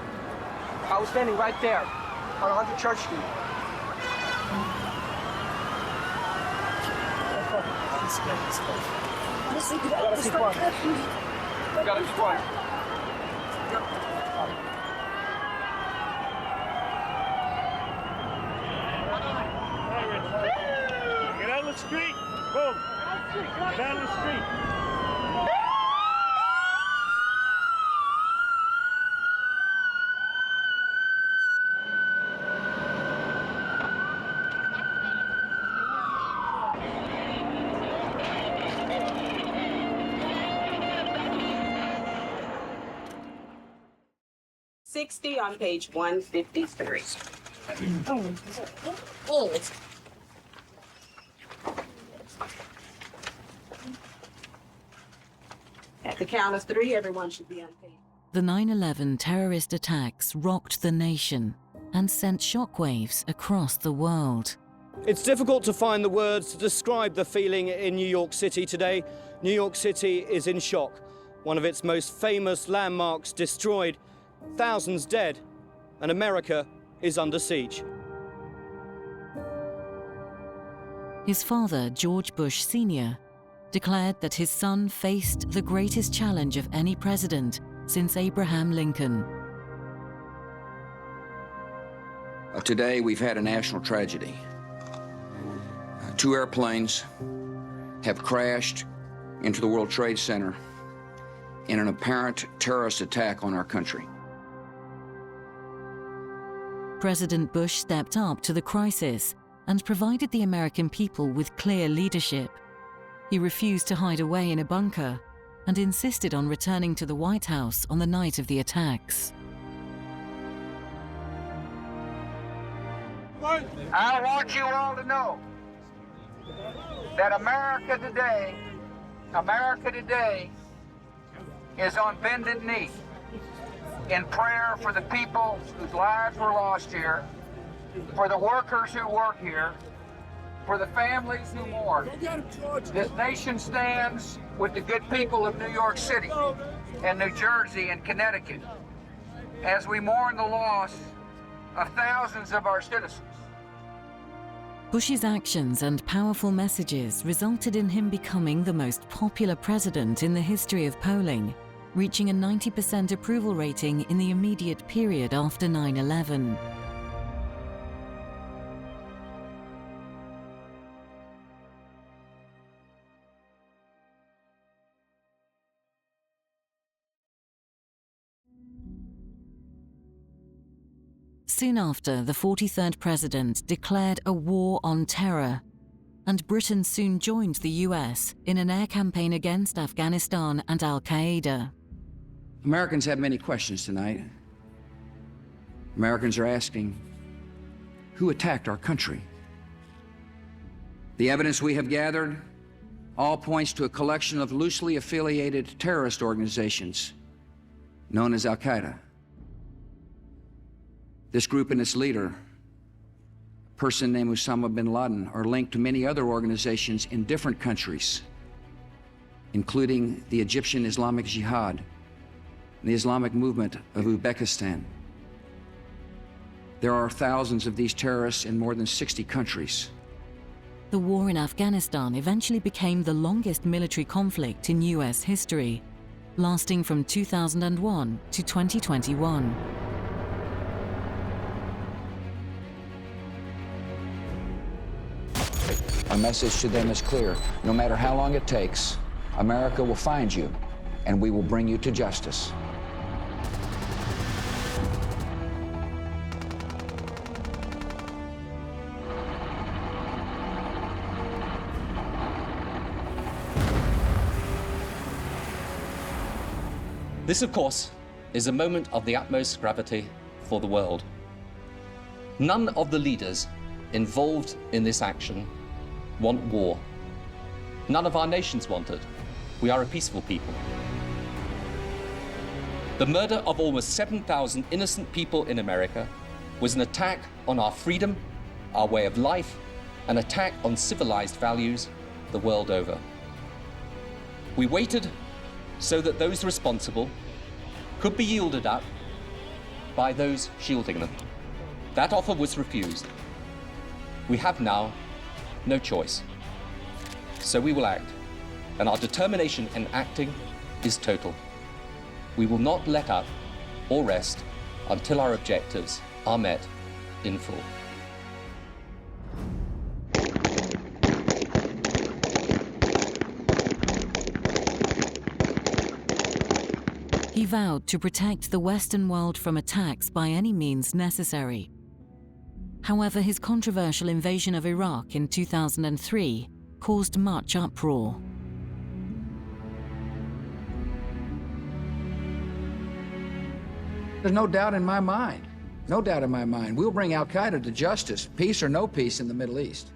I was standing right there on 100 Church Street. You gotta be quiet. Get out of the street. Boom. Get out of the street. On page 153. At the count of 3, everyone should be on page. The 9/11 terrorist attacks rocked the nation and sent shockwaves across the world. It's difficult to find the words to describe the feeling in New York City today. New York City is in shock. One of its most famous landmarks destroyed, thousands dead, and America is under siege. His father, George Bush Sr., declared that his son faced the greatest challenge of any president since Abraham Lincoln. Today, we've had a national tragedy. 2 airplanes have crashed into the World Trade Center in an apparent terrorist attack on our country. President Bush stepped up to the crisis and provided the American people with clear leadership. He refused to hide away in a bunker and insisted on returning to the White House on the night of the attacks. I want you all to know that America today is on bended knee in prayer for the people whose lives were lost here, for the workers who work here, for the families who mourn. This nation stands with the good people of New York City and New Jersey and Connecticut as we mourn the loss of thousands of our citizens. Bush's actions and powerful messages resulted in him becoming the most popular president in the history of polling, reaching a 90% approval rating in the immediate period after 9/11. Soon after, the 43rd president declared a war on terror, and Britain soon joined the US in an air campaign against Afghanistan and Al-Qaeda. Americans have many questions tonight. Americans are asking, who attacked our country? The evidence we have gathered all points to a collection of loosely affiliated terrorist organizations known as Al-Qaeda. This group and its leader, a person named Osama bin Laden, are linked to many other organizations in different countries, including the Egyptian Islamic Jihad and the Islamic movement of Uzbekistan. There are thousands of these terrorists in more than 60 countries. The war in Afghanistan eventually became the longest military conflict in US history, lasting from 2001 to 2021. Our message to them is clear. No matter how long it takes, America will find you, and we will bring you to justice. This, of course, is a moment of the utmost gravity for the world. None of the leaders involved in this action want war. None of our nations want it. We are a peaceful people. The murder of almost 7,000 innocent people in America was an attack on our freedom, our way of life, an attack on civilized values the world over. We waited so that those responsible could be yielded up by those shielding them. That offer was refused. We have now no choice. So we will act, and our determination in acting is total. We will not let up or rest until our objectives are met in full. He vowed to protect the Western world from attacks by any means necessary. However, his controversial invasion of Iraq in 2003 caused much uproar. There's no doubt in my mind, we'll bring Al-Qaeda to justice, peace or no peace in the Middle East.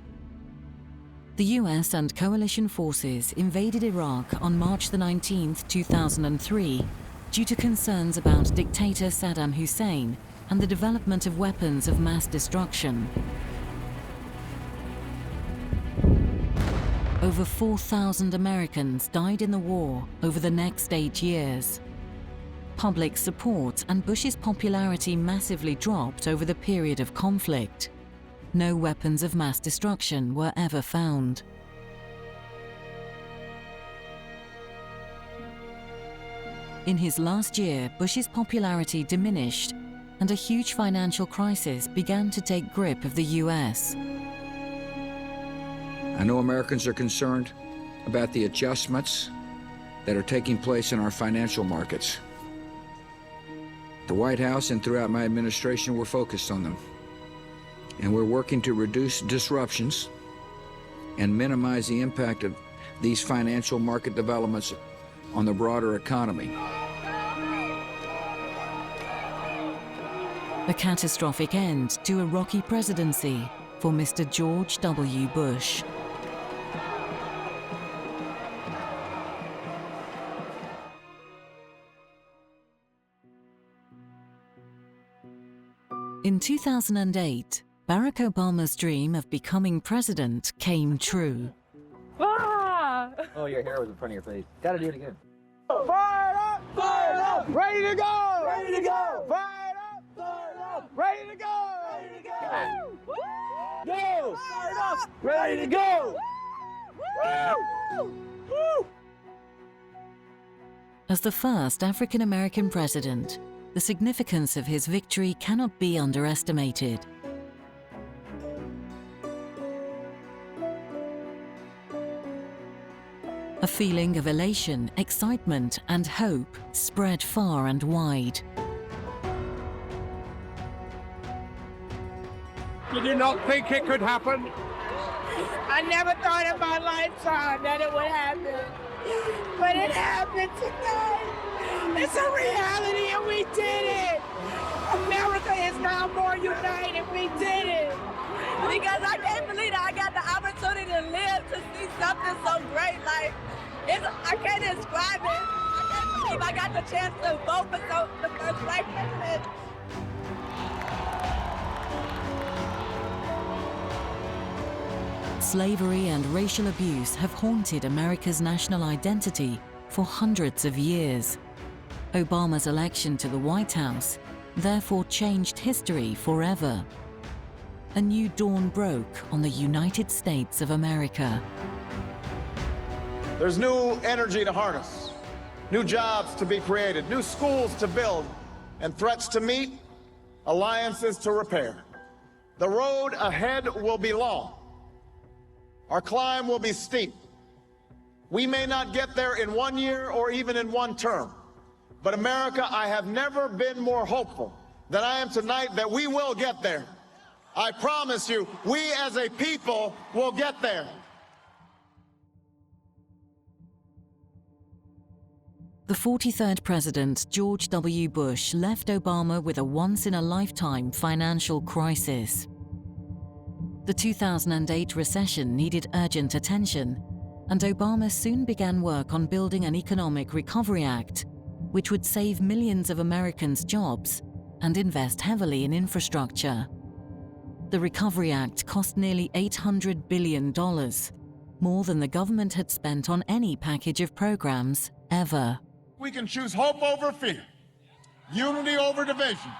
The US and coalition forces invaded Iraq on March 19, 2003, due to concerns about dictator Saddam Hussein and the development of weapons of mass destruction. Over 4,000 Americans died in the war over the next 8 years. Public support and Bush's popularity massively dropped over the period of conflict. No weapons of mass destruction were ever found. In his last year, Bush's popularity diminished, and a huge financial crisis began to take grip of the US. I know Americans are concerned about the adjustments that are taking place in our financial markets. The White House and throughout my administration, we're focused on them. And we're working to reduce disruptions and minimize the impact of these financial market developments on the broader economy. A catastrophic end to a rocky presidency for Mr. George W. Bush. In 2008, Barack Obama's dream of becoming president came true. Ah! Oh, your hair was in front of your face. Gotta do it again. Fired up! Fired up! Ready to go! Ready to go! Fired up! Fired up! Ready to go! Ready to go! Go! Fired up! Ready to go! Woo! As the first African-American president, the significance of his victory cannot be underestimated. A feeling of elation, excitement, and hope spread far and wide. Did you not think it could happen? I never thought in my lifetime that it would happen. But it happened tonight. It's a reality and we did it. America is now more united. We did it. Because I can't believe that I got the opportunity opportunity to live to see something so great. Like, I can't describe it. I can't believe I got the chance to vote for the first Black president. Slavery and racial abuse have haunted America's national identity for hundreds of years. Obama's election to the White House therefore changed history forever. A new dawn broke on the United States of America. There's new energy to harness, new jobs to be created, new schools to build, and threats to meet, alliances to repair. The road ahead will be long. Our climb will be steep. We may not get there in 1 year or even in one term. But America, I have never been more hopeful than I am tonight that we will get there. I promise you, we as a people will get there. The 43rd President, George W. Bush, left Obama with a once-in-a-lifetime financial crisis. The 2008 recession needed urgent attention, and Obama soon began work on building an Economic Recovery Act, which would save millions of Americans' jobs and invest heavily in infrastructure. The Recovery Act cost nearly $800 billion, more than the government had spent on any package of programs ever. We can choose hope over fear, unity over division,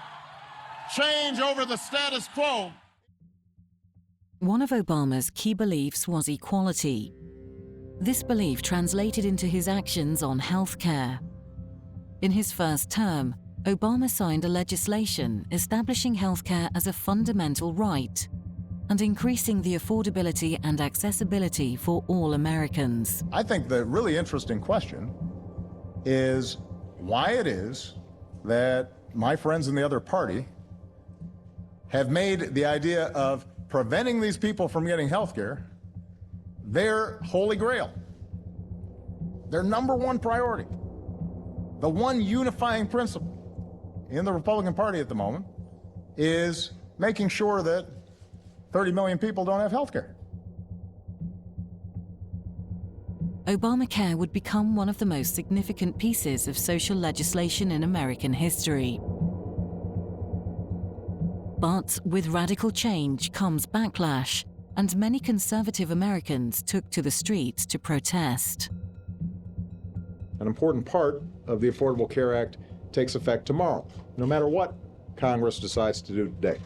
change over the status quo. One of Obama's key beliefs was equality. This belief translated into his actions on health care. In his first term, Obama signed a legislation establishing health care as a fundamental right and increasing the affordability and accessibility for all Americans. I think the really interesting question is why it is that my friends in the other party have made the idea of preventing these people from getting health care their holy grail, their number one priority. The one unifying principle in the Republican Party at the moment is making sure that 30 million people don't have health care. Obamacare would become one of the most significant pieces of social legislation in American history. But with radical change comes backlash, and many conservative Americans took to the streets to protest. An important part of the Affordable Care Act takes effect tomorrow, no matter what Congress decides to do today.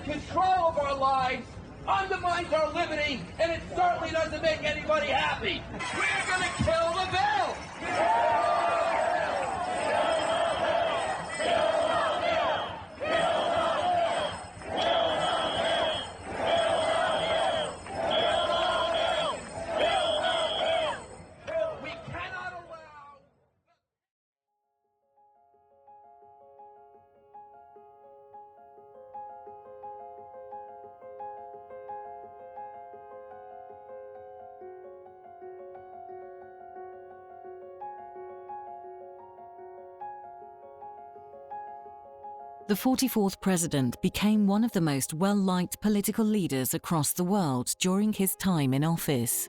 Control of our lives, undermines our liberty, and it certainly doesn't make anybody happy. We're going to kill the bill! The 44th president became one of the most well-liked political leaders across the world during his time in office.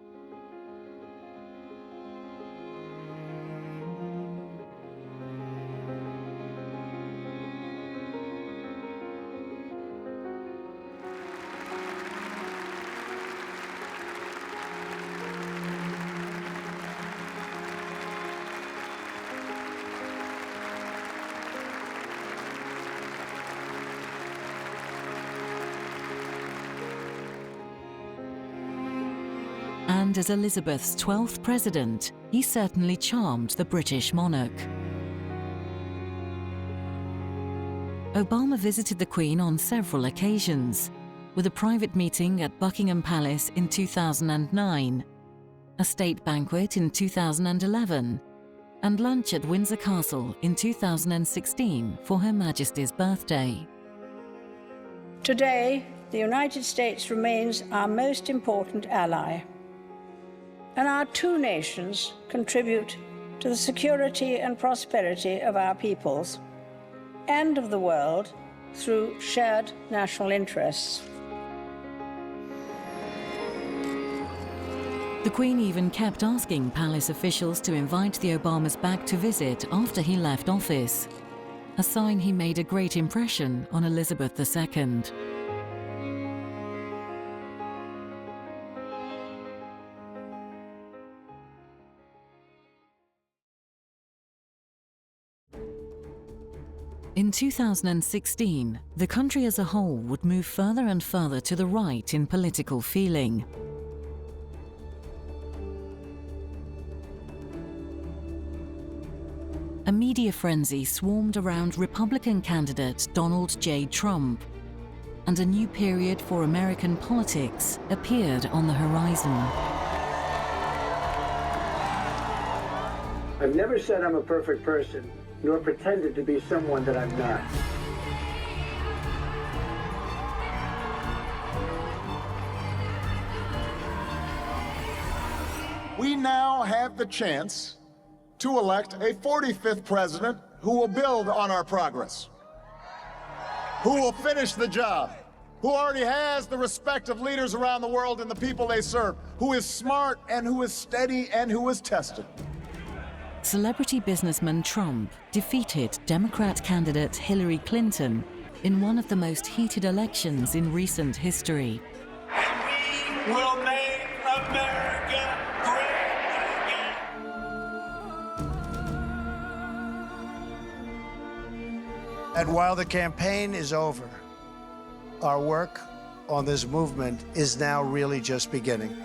And as Elizabeth's 12th president, he certainly charmed the British monarch. Obama visited the Queen on several occasions, with a private meeting at Buckingham Palace in 2009, a state banquet in 2011, and lunch at Windsor Castle in 2016 for Her Majesty's birthday. Today, the United States remains our most important ally, and our two nations contribute to the security and prosperity of our peoples and of the world through shared national interests. The Queen even kept asking palace officials to invite the Obamas back to visit after he left office, a sign he made a great impression on Elizabeth II. In 2016, the country as a whole would move further and further to the right in political feeling. A media frenzy swarmed around Republican candidate Donald J. Trump, and a new period for American politics appeared on the horizon. I've never said I'm a perfect person, nor pretended to be someone that I'm not. We now have the chance to elect a 45th president who will build on our progress, who will finish the job, who already has the respect of leaders around the world and the people they serve, who is smart and who is steady and who is tested. Celebrity businessman Trump defeated Democrat candidate Hillary Clinton in one of the most heated elections in recent history. We will make America great again. And while the campaign is over, our work on this movement is now really just beginning.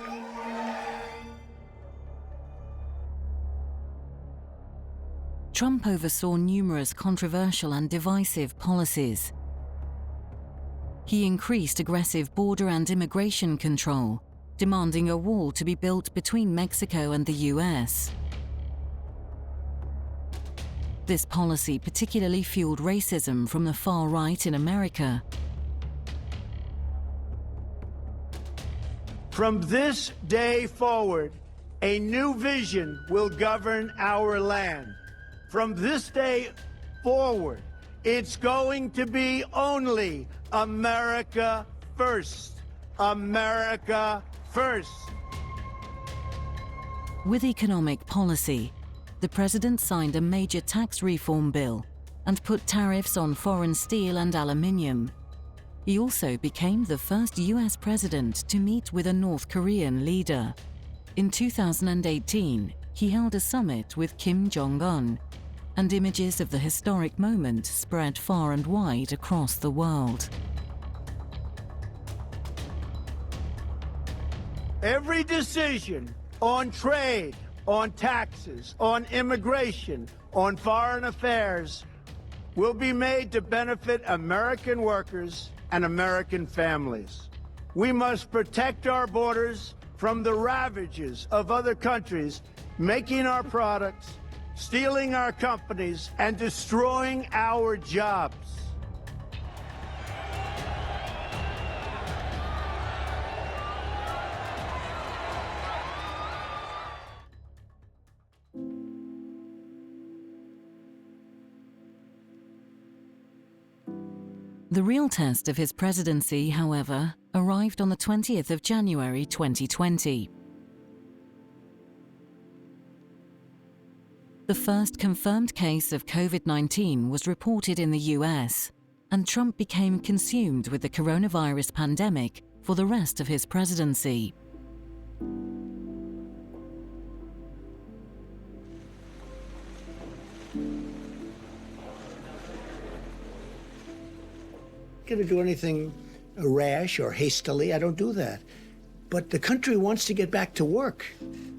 Trump oversaw numerous controversial and divisive policies. He increased aggressive border and immigration control, demanding a wall to be built between Mexico and the US. This policy particularly fueled racism from the far right in America. From this day forward, a new vision will govern our land. From this day forward, it's going to be only America first. America first. With economic policy, the president signed a major tax reform bill and put tariffs on foreign steel and aluminium. He also became the first US president to meet with a North Korean leader. In 2018, he held a summit with Kim Jong-un, and images of the historic moment spread far and wide across the world. Every decision on trade, on taxes, on immigration, on foreign affairs will be made to benefit American workers and American families. We must protect our borders from the ravages of other countries making our products, stealing our companies, and destroying our jobs. The real test of his presidency, however, arrived on the 20th of January 2020. The first confirmed case of COVID-19 was reported in the US, and Trump became consumed with the coronavirus pandemic for the rest of his presidency. Going to do anything rash or hastily. I don't do that. But the country wants to get back to work.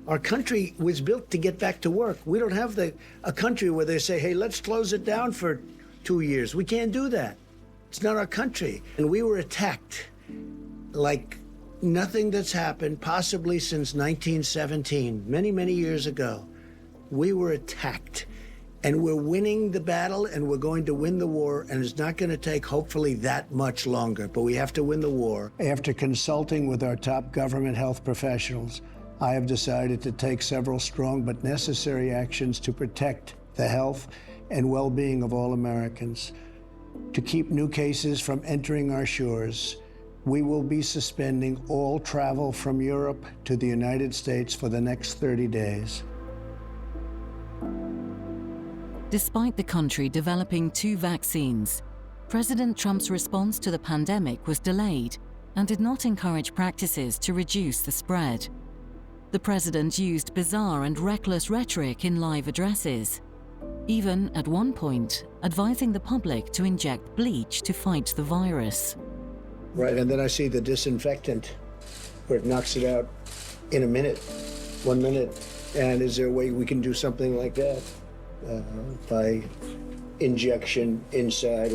Our country was built to get back to work. We don't have a country where they say, hey, let's close it down for 2 years. We can't do that. It's not our country. And we were attacked like nothing that's happened possibly since 1917, many, many years ago. We were attacked, and we're winning the battle, and we're going to win the war, and it's not going to take, hopefully, that much longer, but we have to win the war. After consulting with our top government health professionals, I have decided to take several strong but necessary actions to protect the health and well-being of all Americans. To keep new cases from entering our shores, we will be suspending all travel from Europe to the United States for the next 30 days. Despite the country developing 2 vaccines, President Trump's response to the pandemic was delayed and did not encourage practices to reduce the spread. The president used bizarre and reckless rhetoric in live addresses, even at one point advising the public to inject bleach to fight the virus. Right, and then I see the disinfectant where it knocks it out in a minute, 1 minute. And is there a way we can do something like that by injection inside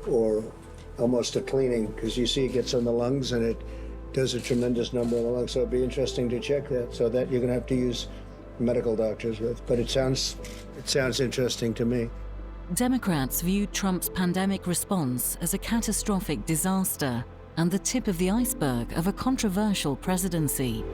or almost a cleaning? Because you see it gets on the lungs and it does a tremendous number on the lungs. So it'd be interesting to check that. So that you're going to have to use medical doctors with. But it sounds interesting to me. Democrats viewed Trump's pandemic response as a catastrophic disaster and the tip of the iceberg of a controversial presidency.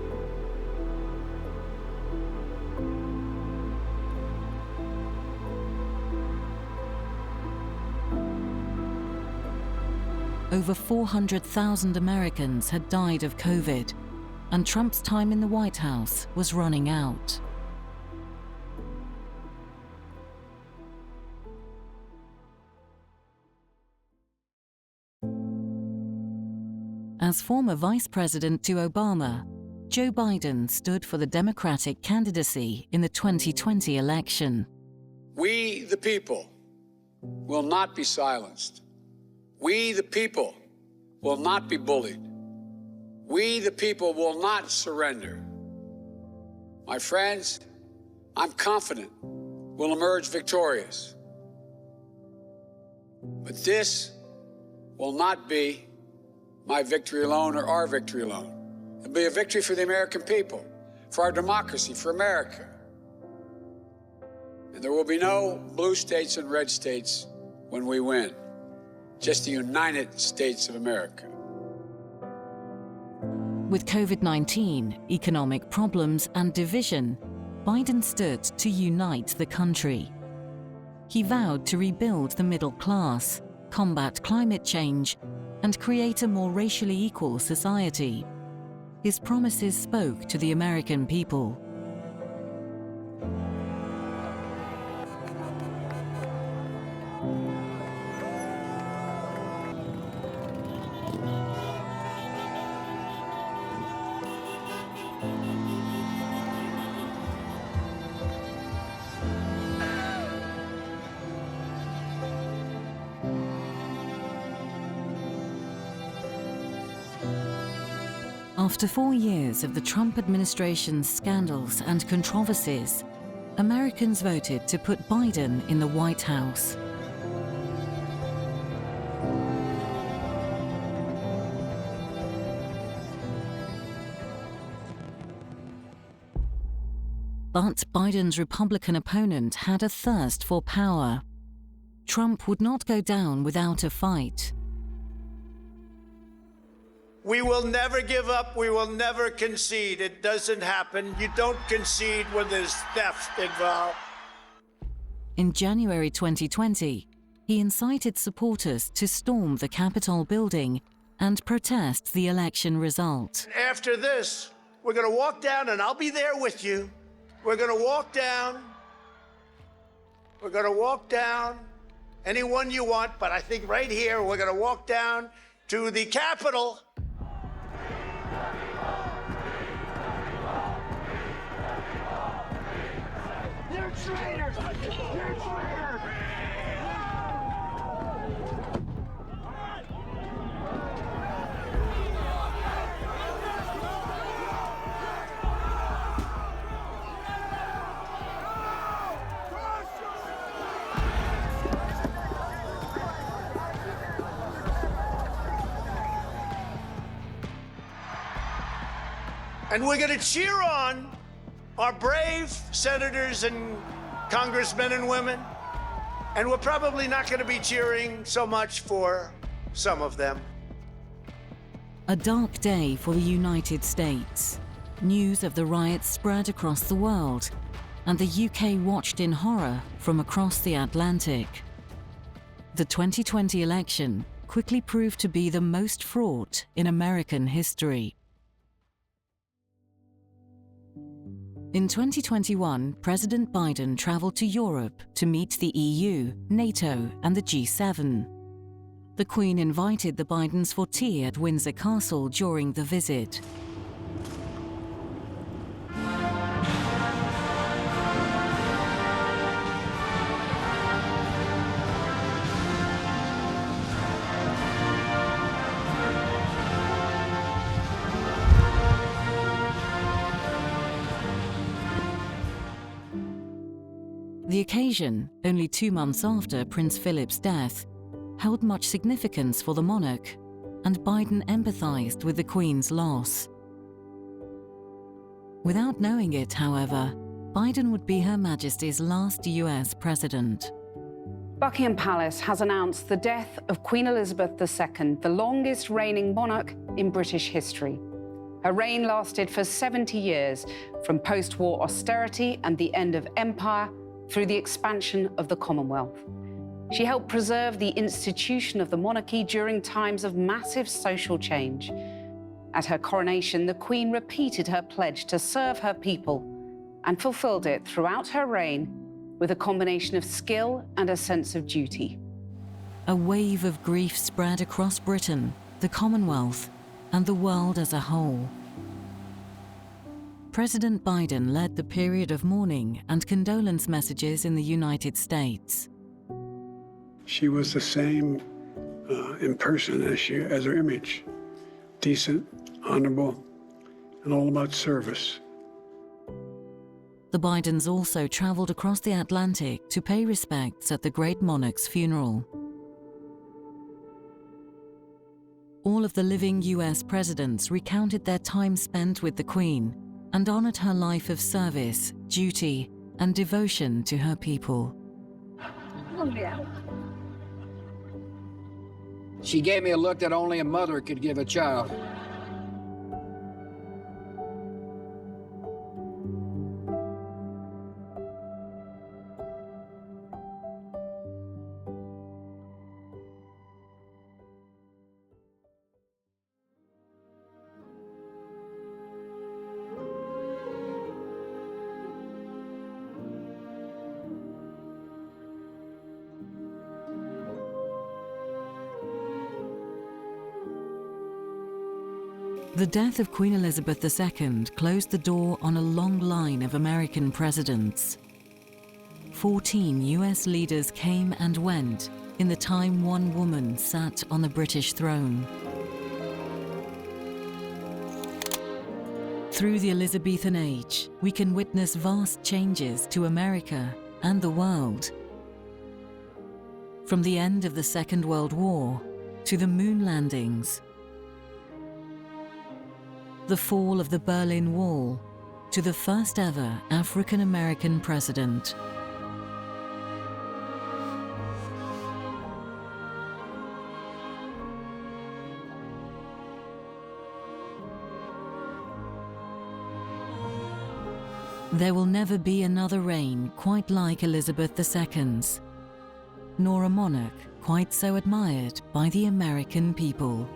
Over 400,000 Americans had died of COVID, and Trump's time in the White House was running out. As former vice president to Obama, Joe Biden stood for the Democratic candidacy in the 2020 election. We, the people, will not be silenced. We, the people, will not be bullied. We, the people, will not surrender. My friends, I'm confident we'll emerge victorious. But this will not be my victory alone or our victory alone. It'll be a victory for the American people, for our democracy, for America. And there will be no blue states and red states when we win. Just the United States of America. With COVID-19, economic problems and division, Biden stood to unite the country. He vowed to rebuild the middle class, combat climate change, and create a more racially equal society. His promises spoke to the American people. After 4 years of the Trump administration's scandals and controversies, Americans voted to put Biden in the White House. But Biden's Republican opponent had a thirst for power. Trump would not go down without a fight. We will never give up. We will never concede. It doesn't happen. You don't concede when there's theft involved. In January 2020, he incited supporters to storm the Capitol building and protest the election result. After this, we're going to walk down, and I'll be there with you. We're going to walk down. We're going to walk down anyone you want, but I think right here, we're going to walk down to the Capitol. You're traitors! You're traitors! And we're going to cheer on our brave senators and congressmen and women. And we're probably not going to be cheering so much for some of them. A dark day for the United States. News of the riots spread across the world, and the UK watched in horror from across the Atlantic. The 2020 election quickly proved to be the most fraught in American history. In 2021, President Biden traveled to Europe to meet the EU, NATO, and the G7. The Queen invited the Bidens for tea at Windsor Castle during the visit. The occasion, only 2 months after Prince Philip's death, held much significance for the monarch, and Biden empathized with the Queen's loss. Without knowing it, however, Biden would be Her Majesty's last US president. Buckingham Palace has announced the death of Queen Elizabeth II, the longest reigning monarch in British history. Her reign lasted for 70 years, from post-war austerity and the end of empire through the expansion of the Commonwealth. She helped preserve the institution of the monarchy during times of massive social change. At her coronation, the Queen repeated her pledge to serve her people and fulfilled it throughout her reign with a combination of skill and a sense of duty. A wave of grief spread across Britain, the Commonwealth, and the world as a whole. President Biden led the period of mourning and condolence messages in the United States. She was the same in person as her image. Decent, honorable, and all about service. The Bidens also traveled across the Atlantic to pay respects at the great monarch's funeral. All of the living US presidents recounted their time spent with the Queen and honored her life of service, duty, and devotion to her people. She gave me a look that only a mother could give a child. The death of Queen Elizabeth II closed the door on a long line of American presidents. 14 US leaders came and went in the time one woman sat on the British throne. Through the Elizabethan age, we can witness vast changes to America and the world. From the end of the Second World War to the moon landings, the fall of the Berlin Wall, to the first ever African-American president. There will never be another reign quite like Elizabeth II's, nor a monarch quite so admired by the American people.